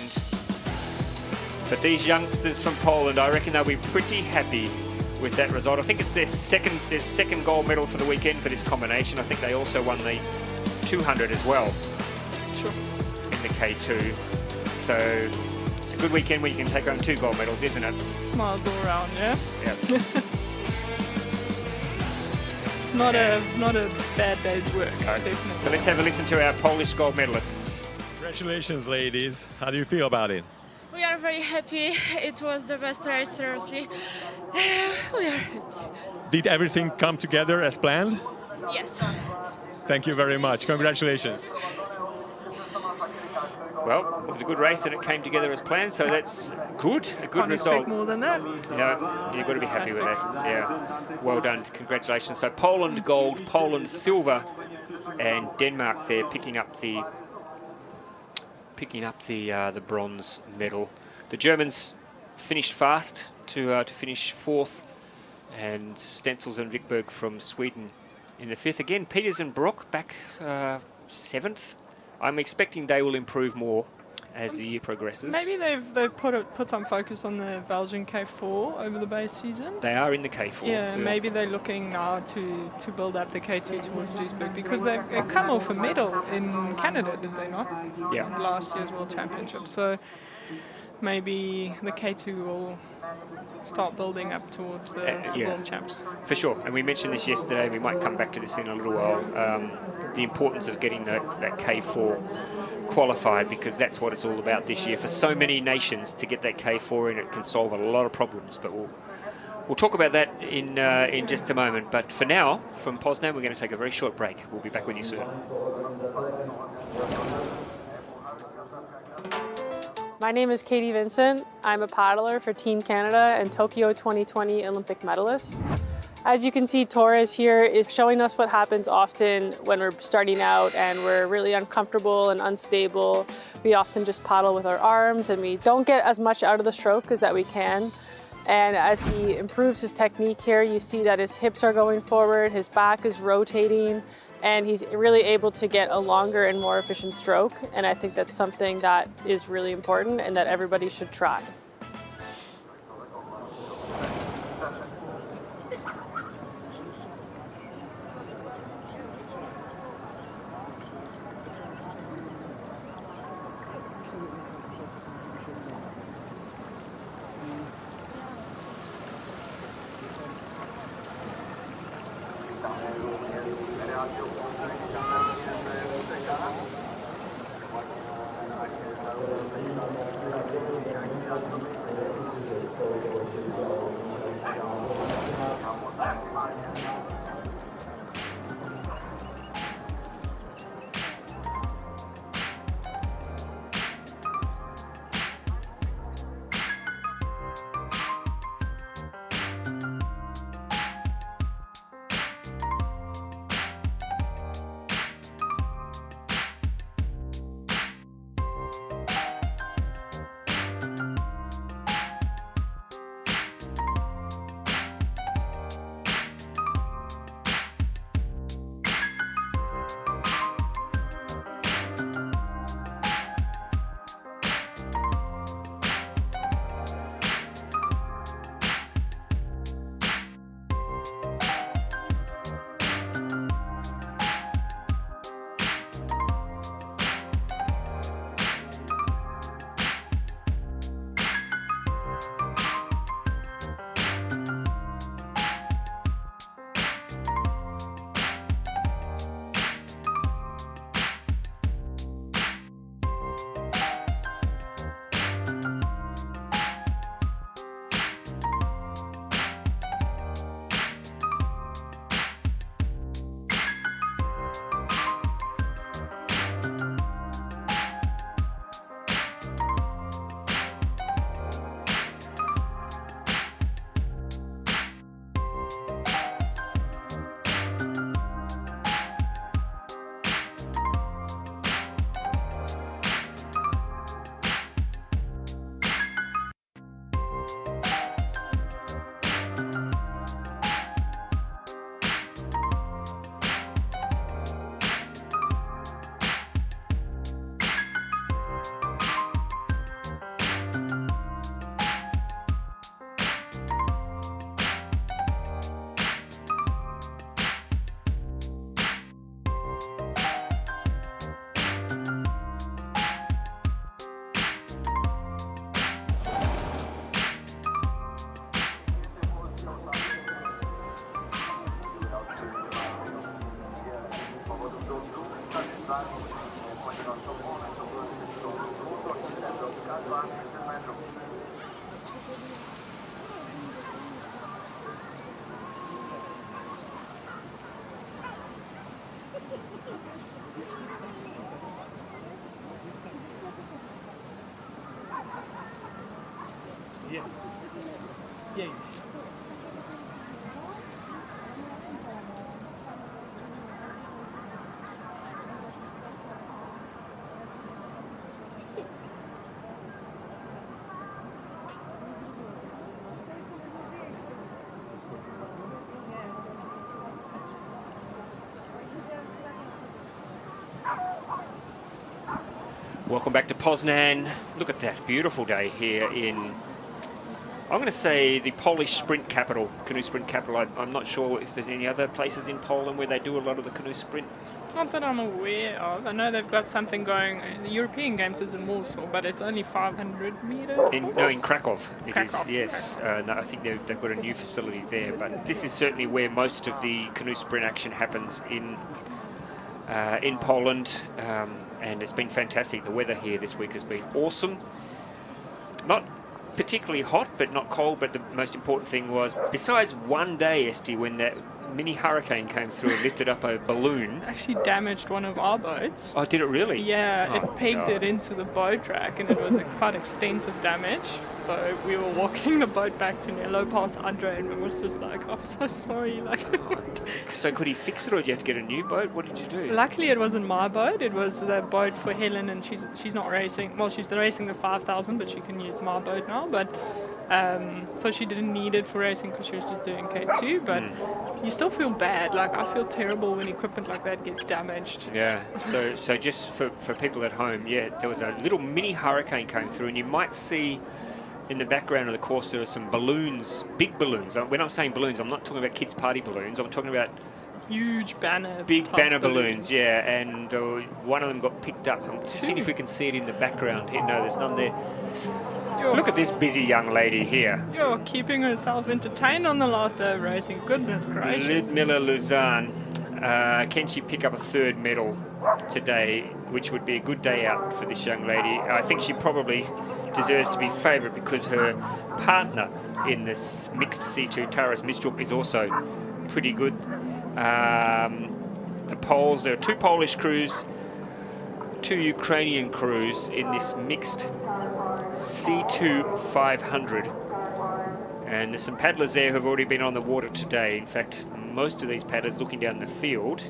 But these youngsters from Poland, I reckon they'll be pretty happy with that result. I think it's their second gold medal for the weekend for this combination. I think they also won the 200 as well. Sure. In the K2. So it's a good weekend when you can take home 2 gold medals, isn't it? Smiles all around, yeah? Yeah. It's not a bad day's work, definitely. So let's have a listen to our Polish gold medalists. Congratulations, ladies. How do you feel about it? We are very happy. It was the best race, seriously. We are happy. Did everything come together as planned? Yes. Thank you very much. Congratulations. Well, it was a good race and it came together as planned, so that's good, a good Can't result. expect more than that. No, you've got to be happy with that. Yeah, well done, congratulations. So Poland gold, Poland silver, and Denmark there picking up the bronze medal. The Germans finished fast to finish 4th, and Stenzels and Wickberg from Sweden in the 5th. Again, Peters and Brock back 7th. I'm expecting they will improve more as the year progresses. Maybe they've put some focus on the Belgian K4 over the base season. They are in the K4. Yeah, maybe they're looking now to build up the K2 towards Duisburg, because they've come off a medal in Canada, did they not? Yeah. Last year's World Championship. So maybe the K2 will start building up towards the yeah. World Champs. For sure, and we mentioned this yesterday, we might come back to this in a little while, the importance of getting that K4 qualified, because that's what it's all about this year. For so many nations to get that K4 in, it can solve a lot of problems, but we'll talk about that in just a moment. But for now, from Poznan, we're going to take a very short break. We'll be back with you soon. My name is Katie Vincent. I'm a paddler for Team Canada and Tokyo 2020 Olympic medalist. As you can see, Torres here is showing us what happens often when we're starting out and we're really uncomfortable and unstable. We often just paddle with our arms and we don't get as much out of the stroke as that we can. And as he improves his technique here, you see that his hips are going forward, his back is rotating, and he's really able to get a longer and more efficient stroke. And I think that's something that is really important and that everybody should try. Welcome back to Poznan. Look at that beautiful day here in, I'm going to say, the Polish sprint capital, canoe sprint capital. I'm not sure if there's any other places in Poland where they do a lot of the canoe sprint. Not that I'm aware of. I know they've got something going. The European Games is in Warsaw, but it's only 500 meters. In Krakow, it is, Krakow, yes. No, I think they've got a new facility there, but this is certainly where most of the canoe sprint action happens in Poland, and it's been fantastic. The weather here this week has been awesome. Not particularly hot, but not cold, but the most important thing was, besides one day, Esti, when that mini hurricane came through and lifted up a balloon. Actually damaged one of our boats. Oh, did it really? Yeah, Oh, it pegged it into the boat track, and it was a quite extensive damage. So we were walking the boat back to Nelo past Andre, and we was just like, I'm so sorry. Like, So could he fix it, or did you have to get a new boat? What did you do? luckily it wasn't my boat. It was the boat for Helen, and she's not racing. Well, she's racing the 5,000, but she can use my boat now. But so she didn't need it for racing because she was just doing K2. But you still feel bad. Like, I feel terrible when equipment like that gets damaged. Yeah, so just for people at home, yeah, there was a little mini hurricane came through, and you might see in the background of the course there are some balloons, big balloons. When I'm saying balloons, I'm not talking about kids' party balloons. I'm talking about huge banner, big banner balloons. Yeah, and one of them got picked up. I'm just seeing if we can see it in the background here. No, there's none there. Look at this busy young lady here. You're keeping herself entertained on the last day of racing. Goodness gracious. Ludmila Luzan. Can she pick up a third medal today, which would be a good day out for this young lady? I think she probably deserves to be favourite because her partner in this mixed C2, Taras Mistruk, is also pretty good. The Poles, there are two Polish crews, two Ukrainian crews in this mixed C2 500. And there's some paddlers there who have already been on the water today. In fact, most of these paddlers looking down the field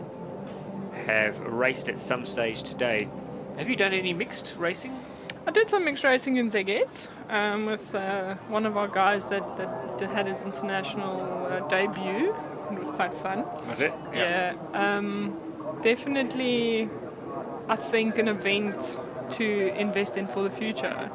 have raced at some stage today. Have you done any mixed racing? I did some mixed racing in Szeged with one of our guys that had his international debut. It was quite fun. Was it? Yeah. Definitely, I think an event to invest in for the future.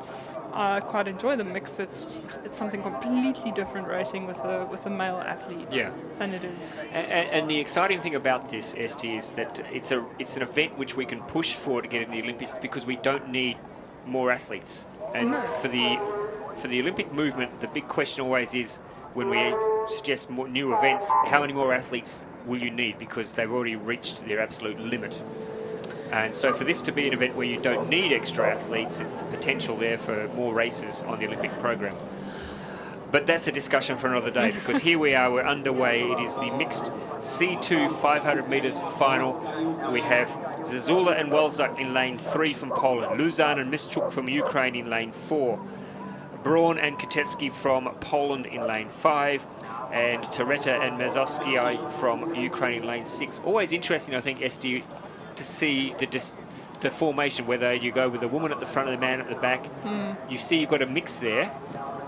I quite enjoy the mix. It's something completely different racing with a male athlete. Yeah. And it is. And the exciting thing about this, Esti, is that it's an event which we can push for to get in the Olympics because we don't need more athletes. And for the Olympic movement, the big question always is when we suggest more new events, how many more athletes will you need? Because they've already reached their absolute limit. And so for this to be an event where you don't need extra athletes, it's the potential there for more races on the Olympic program. But that's a discussion for another day because here we are, we're underway. It is the mixed C2 500 metres final. We have Zazula and Welzak in lane 3 from Poland, Luzan and Mistruk from Ukraine in lane 4, Braun and Kotecki from Poland in lane 5, and Tereta and Mazowski from Ukraine in lane 6. Always interesting, I think, Esti, to see the formation, whether you go with the woman at the front and the man at the back. You see you've got a mix there.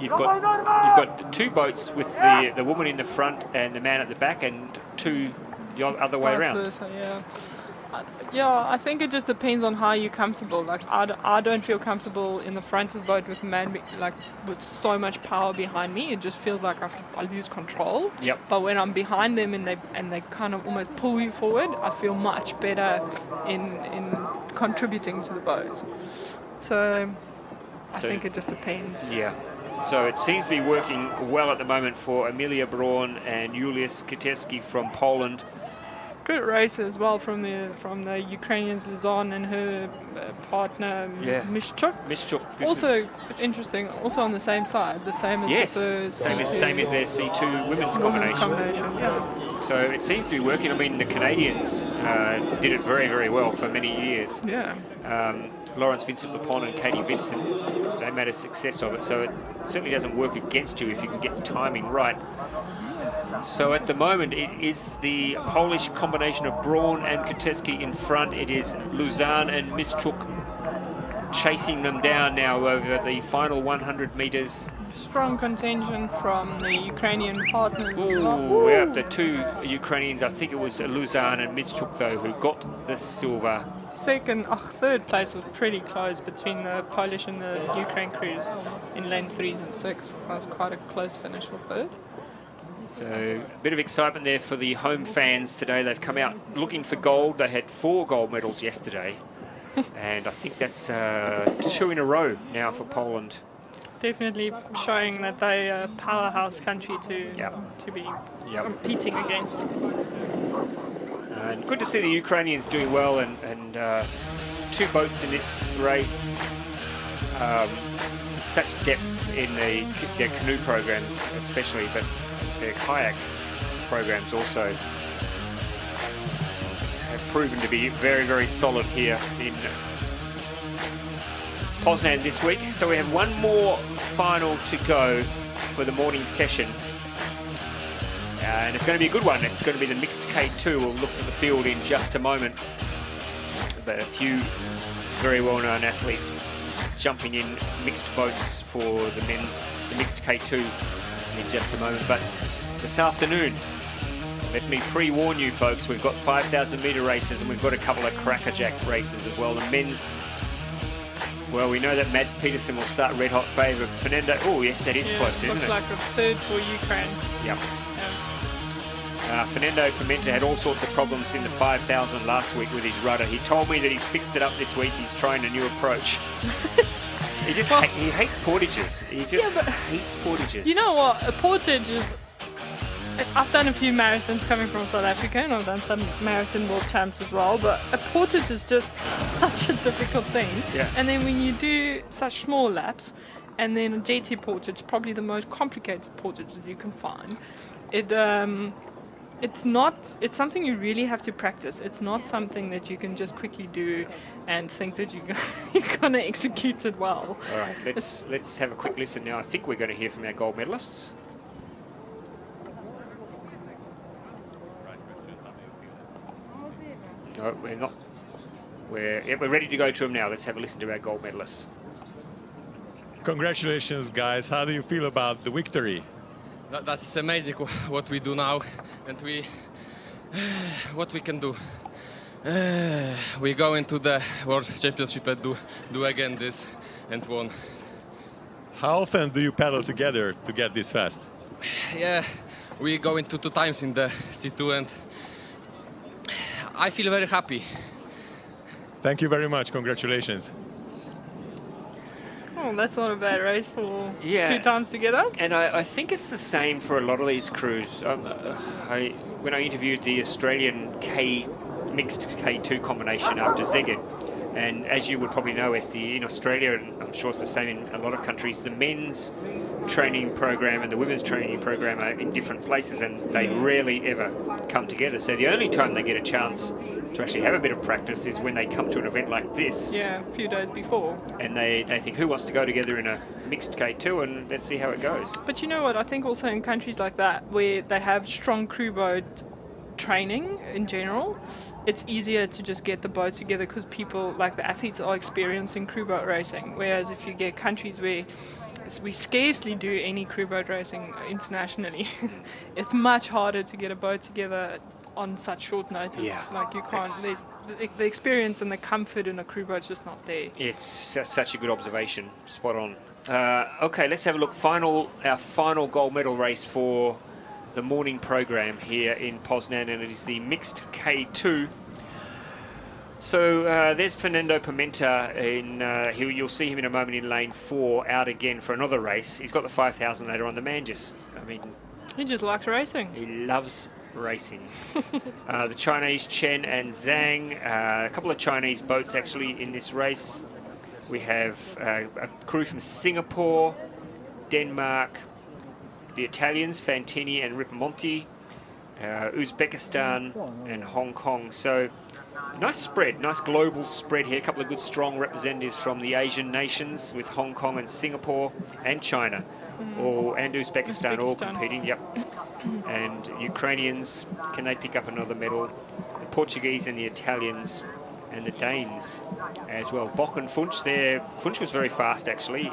You've got two boats with the woman in the front and the man at the back, and two the other way around. Versa, yeah. Yeah, I think it just depends on how you're comfortable. Like, I don't feel comfortable in the front of the boat with a man with so much power behind me. It just feels like I lose control. Yep. But when I'm behind them and they kind of almost pull you forward, I feel much better in contributing to the boat. So I think it just depends. Yeah. So it seems to be working well at the moment for Emilia Braun and Julius Kotecki from Poland. good race as well from the Ukrainians, Luzon and her partner Mishchuk. Also interesting. Also on the same side, the same as the same as their C2 women's combination. Yeah. So it seems to be working. I mean, the Canadians did it very, very well for many years. Yeah. Lawrence Vincent-Lepon and Katie Vincent, they made a success of it. So it certainly doesn't work against you if you can get the timing right. So at the moment, it is the Polish combination of Braun and Koteski in front. It is Luzan and Mischuk chasing them down now over the final 100 meters. Strong contention from the Ukrainian partners as well. Ooh, yeah, the two Ukrainians, I think it was Luzan and Mischuk though, who got the silver. Third place was pretty close between the Polish and the Ukraine crews in lane 3s and 6. That was quite a close finish for third. So a bit of excitement there for the home fans today. They've come out looking for gold. They had 4 gold medals yesterday. And I think that's 2 in a row now for Poland. Definitely showing that they're a powerhouse country to be competing against. And good to see the Ukrainians doing well, and 2 boats in this race. Such depth in their canoe programs, especially, but their kayak programs also have proven to be very, very solid here in Poznan this week. So we have one more final to go for the morning session. And it's going to be a good one. It's going to be the mixed K2. We'll look at the field in just a moment. But a few very well-known athletes jumping in mixed boats for the mixed K2 in just a moment. But this afternoon, let me pre-warn you folks, we've got 5,000 metre races and we've got a couple of crackerjack races as well. The men's, well, we know that Mads Petersen will start red hot favourite. Fernando, oh yes, that is close, isn't it? Looks like a third for Ukraine. Yep. Fernando Pimenta had all sorts of problems in the 5,000 last week with his rudder. He told me that he's fixed it up this week. He's trying a new approach. He just he hates portages. He just hates portages. You know what? A portage is... I've done a few marathons coming from South Africa, and I've done some marathon world champs as well, but a portage is just such a difficult thing. Yeah. And then when you do such small laps, and then a JT portage, probably the most complicated portage that you can find, it's something you really have to practice. It's not something that you can just quickly do and think that you're going to execute it well. All right, let's have a quick listen now. I think we're going to hear from our gold medalists. No, we're not. We're ready to go to them now. Let's have a listen to our gold medalists. Congratulations, guys. How do you feel about the victory? That's amazing what we do now, and what we can do. We go into the World Championship and do again this and won. How often do you paddle together to get this fast? Yeah, we go into 2 times in the C2, and I feel very happy. Thank you very much. Congratulations. Oh, that's not a bad race for 2 times together. And I think it's the same for a lot of these crews. When I interviewed the Australian mixed K2 combination after Szeged, and as you would probably know, Esty, in Australia, and I'm sure it's the same in a lot of countries, the men's training program and the women's training program are in different places, and they rarely ever come together. So the only time they get a chance to actually have a bit of practice is when they come to an event like this. Yeah, a few days before. And they think, who wants to go together in a mixed K2, and let's see how it goes. But you know what, I think also in countries like that, where they have strong crew boat training in general, it's easier to just get the boats together because people, like the athletes, are experienced in crew boat racing. Whereas if you get countries where we scarcely do any crew boat racing internationally, it's much harder to get a boat together on such short notice. Yeah. Like you can't, there's the experience and the comfort in a crew boat's just not there. It's such a good observation, spot on. Okay, let's have a look. Our final gold medal race for the morning program here in Poznan, and it is the mixed K2. So there's Fernando Pimenta you'll see him in a moment in lane 4, out again for another race. He's got the 5,000 later on. The man he just likes racing. He loves racing. The Chinese Chen and Zhang, a couple of Chinese boats actually in this race. We have a crew from Singapore, Denmark, the Italians, Fantini and Ripamonti, Uzbekistan and Hong Kong. So nice spread, nice global spread here. A couple of good strong representatives from the Asian nations with Hong Kong and Singapore and China, and Uzbekistan all competing. Yep. And Ukrainians, can they pick up another medal? The Portuguese and the Italians and the Danes as well. Bock and Funch there. Funch was very fast actually.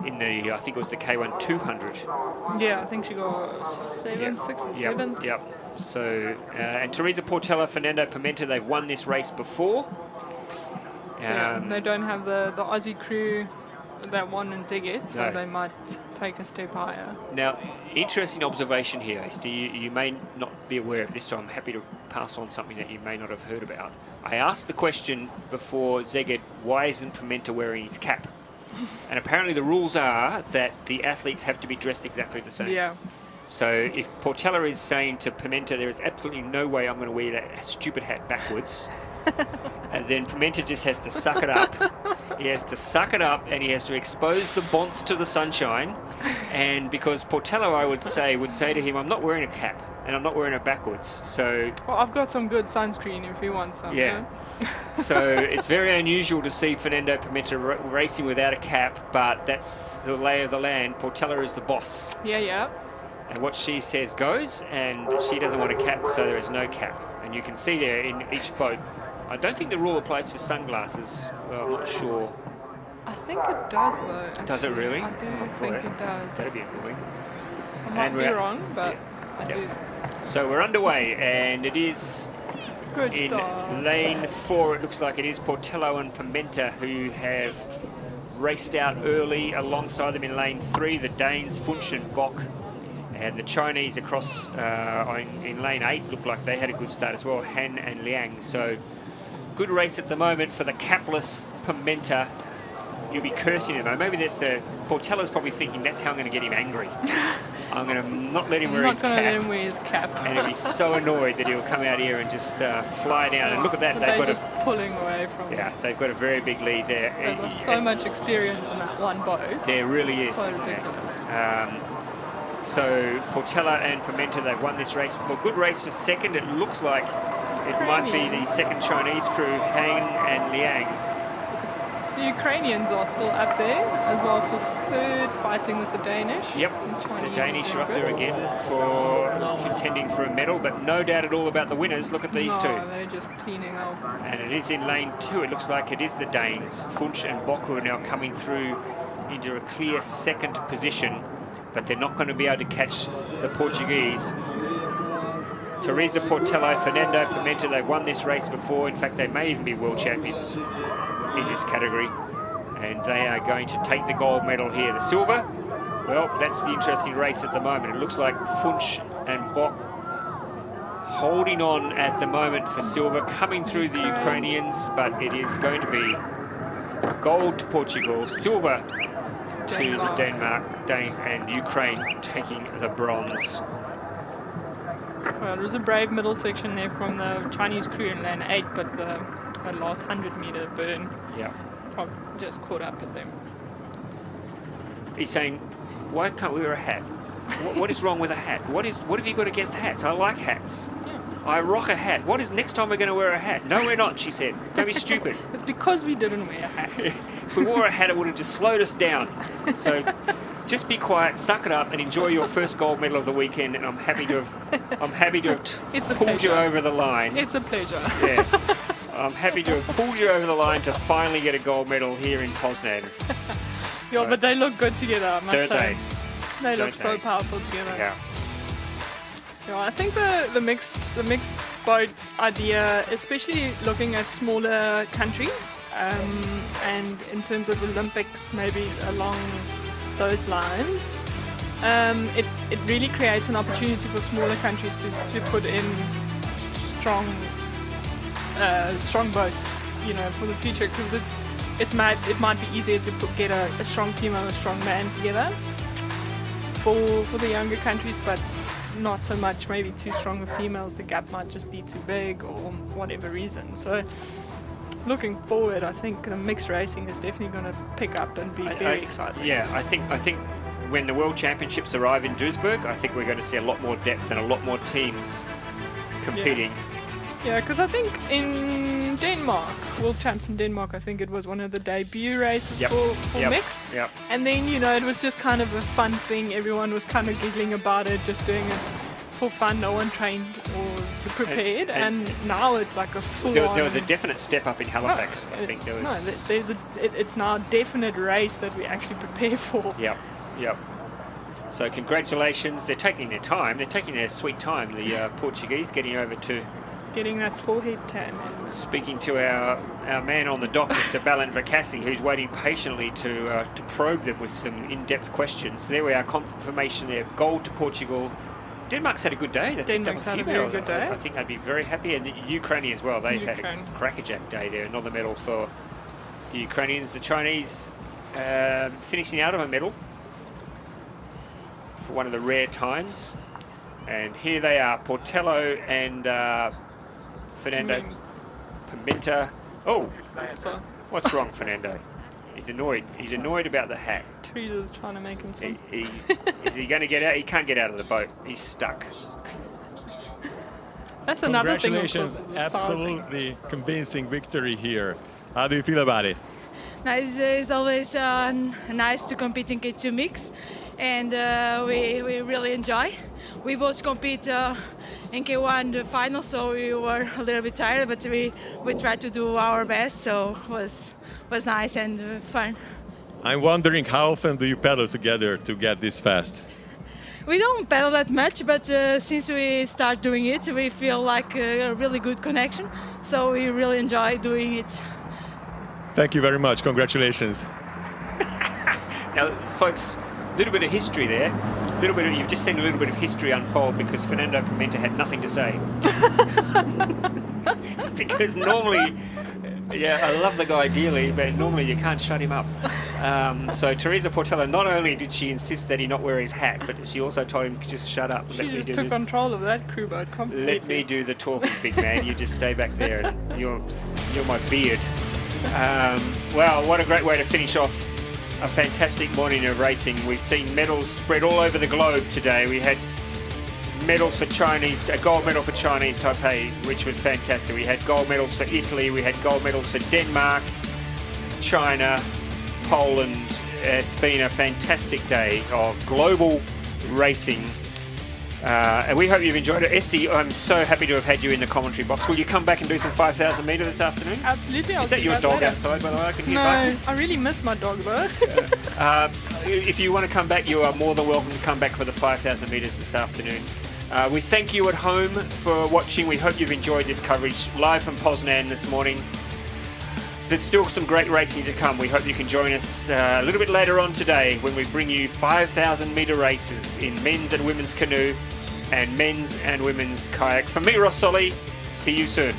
In the, I think it was the K1 200. Yeah, I think she got 6th or 7th. Yep. So, and Teresa Portela, Fernando Pimenta, they've won this race before. They don't have the Aussie crew that won in Szeged, so No. they might take a step higher. Now, interesting observation here, Asti. You may not be aware of this, so I'm happy to pass on something that you may not have heard about. I asked the question before Szeged, why isn't Pimenta wearing his cap? And apparently the rules are that the athletes have to be dressed exactly the same. Yeah. So if Portela is saying to Pimenta, there is absolutely no way I'm going to wear that stupid hat backwards, and then Pimenta just has to suck it up. He has to suck it up and he has to expose the bonds to the sunshine. And because Portela, I would say to him, I'm not wearing a cap and I'm not wearing it backwards. So Well, I've got some good sunscreen if you want some. yeah. So it's very unusual to see Fernando Pimenta racing without a cap, but that's the lay of the land. Portela is the boss. Yeah. And what she says goes, and she doesn't want a cap, so there is no cap. And you can see there in each boat. I don't think the rule applies for sunglasses. Well, I'm not sure. I think it does though. Actually. Does it really? I do think it does. That'd be annoying. I might be wrong, but I yeah. do. So we're underway, and it is Good in start. lane 4. It looks like it is Portela and Pimenta who have raced out early. Alongside them in lane 3, the Danes, Funch and Bock. And the Chinese across in lane 8 look like they had a good start as well, Han and Liang. So good race at the moment for the capless Pimenta. You'll be cursing him. Maybe that's Portela's probably thinking that's how I'm going to get him angry. I'm going to not let him wear his cap. I'm not going to let him wear his cap. And he'll be so annoyed that he'll come out here and just fly down. And look at that. But They've they're got just pulling away from yeah, they've got a very big lead there. They've got so much experience on that one boat. There really is, So isn't there? ridiculous. So Portela and Pimenta, they've won this race before. Good race for second. It looks like it might be the second Chinese crew, Han and Liang. The Ukrainians are still up there as well for third, fighting with the Danish. Yep, the Danish are up there again for contending for a medal, but no doubt at all about the winners. Look at these two. They're just cleaning off. And it is in lane 2. It looks like it is the Danes. Funch and Bock are now coming through into a clear second position, but they're not going to be able to catch the Portuguese. Teresa Portela, Fernando Pimenta, they've won this race before. In fact, they may even be world champions in this category. And they are going to take the gold medal here. The silver, well, that's the interesting race at the moment. It looks like Funch and Bock holding on at the moment for silver, coming through the Ukrainians, but it is going to be gold to Portugal, silver to the Denmark, Danes, and Ukraine taking the bronze. Well, it was a brave middle section there from the Chinese crew in lane 8, but the last 100-meter burn probably just caught up with them. He's saying, why can't we wear a hat? What is wrong with a hat? What have you got against hats? I like hats. I rock a hat. Next time we're going to wear a hat? No, we're not, she said. Don't be stupid. It's because we didn't wear a hat. If we wore a hat, it would have just slowed us down. So just be quiet, suck it up, and enjoy your first gold medal of the weekend. And I'm happy to have pulled you over the line. It's a pleasure. Yeah, I'm happy to have pulled you over the line to finally get a gold medal here in Poznan. Yeah, but they look good together, I must say. They look Don't so they? powerful together. Yeah. Yeah, I think the mixed boat idea, especially looking at smaller countries, and in terms of Olympics, maybe along those lines, it really creates an opportunity for smaller countries to put in strong boats, you know, for the future, because it might be easier to get a strong female and a strong man together. for the younger countries, but not so much. Maybe too strong of females. The gap might just be too big, or whatever reason. So, looking forward, I think the mixed racing is definitely going to pick up and be very exciting. Yeah, I think when the World Championships arrive in Duisburg, I think we're going to see a lot more depth and a lot more teams competing. Yeah, because I think in Denmark, World Champs in Denmark, I think it was one of the debut races for mixed. Yep. And then, you know, it was just kind of a fun thing. Everyone was kind of giggling about it, just doing it for fun. No one trained or prepared. And now it's like a full There was a definite step up in Halifax. I think there was. No, it's now a definite race that we actually prepare for. Yep. So congratulations. They're taking their time. They're taking their sweet time. The Portuguese getting over to. Getting that forehead tan. Speaking to our man on the dock, Mr. Balan Vakassi, who's waiting patiently to probe them with some in-depth questions. There we are, confirmation there. Gold to Portugal. Denmark's had a good day. Denmark's had a very good day. I think they'd be very happy. And the Ukraine as well. They've had a crackerjack day there. Another medal for the Ukrainians. The Chinese finishing out of a medal for one of the rare times. And here they are, Portello and Fernando Pimenta. Oh, what's wrong, Fernando? He's annoyed. He's annoyed about the hat. Teresa's trying to make him swim. Is he going to get out? He can't get out of the boat. He's stuck. That's another thing. Congratulations, absolutely convincing victory here. How do you feel about it? It's always nice to compete in K2 mix, and we really enjoy. We both compete in K1 the final, so we were a little bit tired, but we tried to do our best, so it was nice and fun. I'm wondering, how often do you paddle together to get this fast? We don't paddle that much, but since we start doing it, we feel like a really good connection, so we really enjoy doing it. Thank you very much. Congratulations. Now, folks, a little bit of history there. You've just seen a little bit of history unfold because Fernando Pimenta had nothing to say. Because normally, I love the guy dearly, but normally you can't shut him up. So Teresa Portello, not only did she insist that he not wear his hat, but she also told him to just shut up. She just took control of that crew boat completely. Let me do the talking, big man. You just stay back there, and you're my beard. Well, what a great way to finish off a fantastic morning of racing. We've seen medals spread all over the globe today. We had medals for a gold medal for Chinese Taipei, which was fantastic. We had gold medals for Italy. We had gold medals for Denmark, China, Poland. It's been a fantastic day of global racing. And we hope you've enjoyed it. Esty, I'm so happy to have had you in the commentary box. Will you come back and do some 5,000 metre this afternoon? Absolutely. Is that your dog outside, by the way? I can hear barking. I really missed my dog, though. If you want to come back, you are more than welcome to come back for the 5,000 metres this afternoon. We thank you at home for watching. We hope you've enjoyed this coverage live from Poznan this morning. There's still some great racing to come. We hope you can join us a little bit later on today when we bring you 5,000 metre races in men's and women's canoe and men's and women's kayak. From me, Ross Solly, see you soon.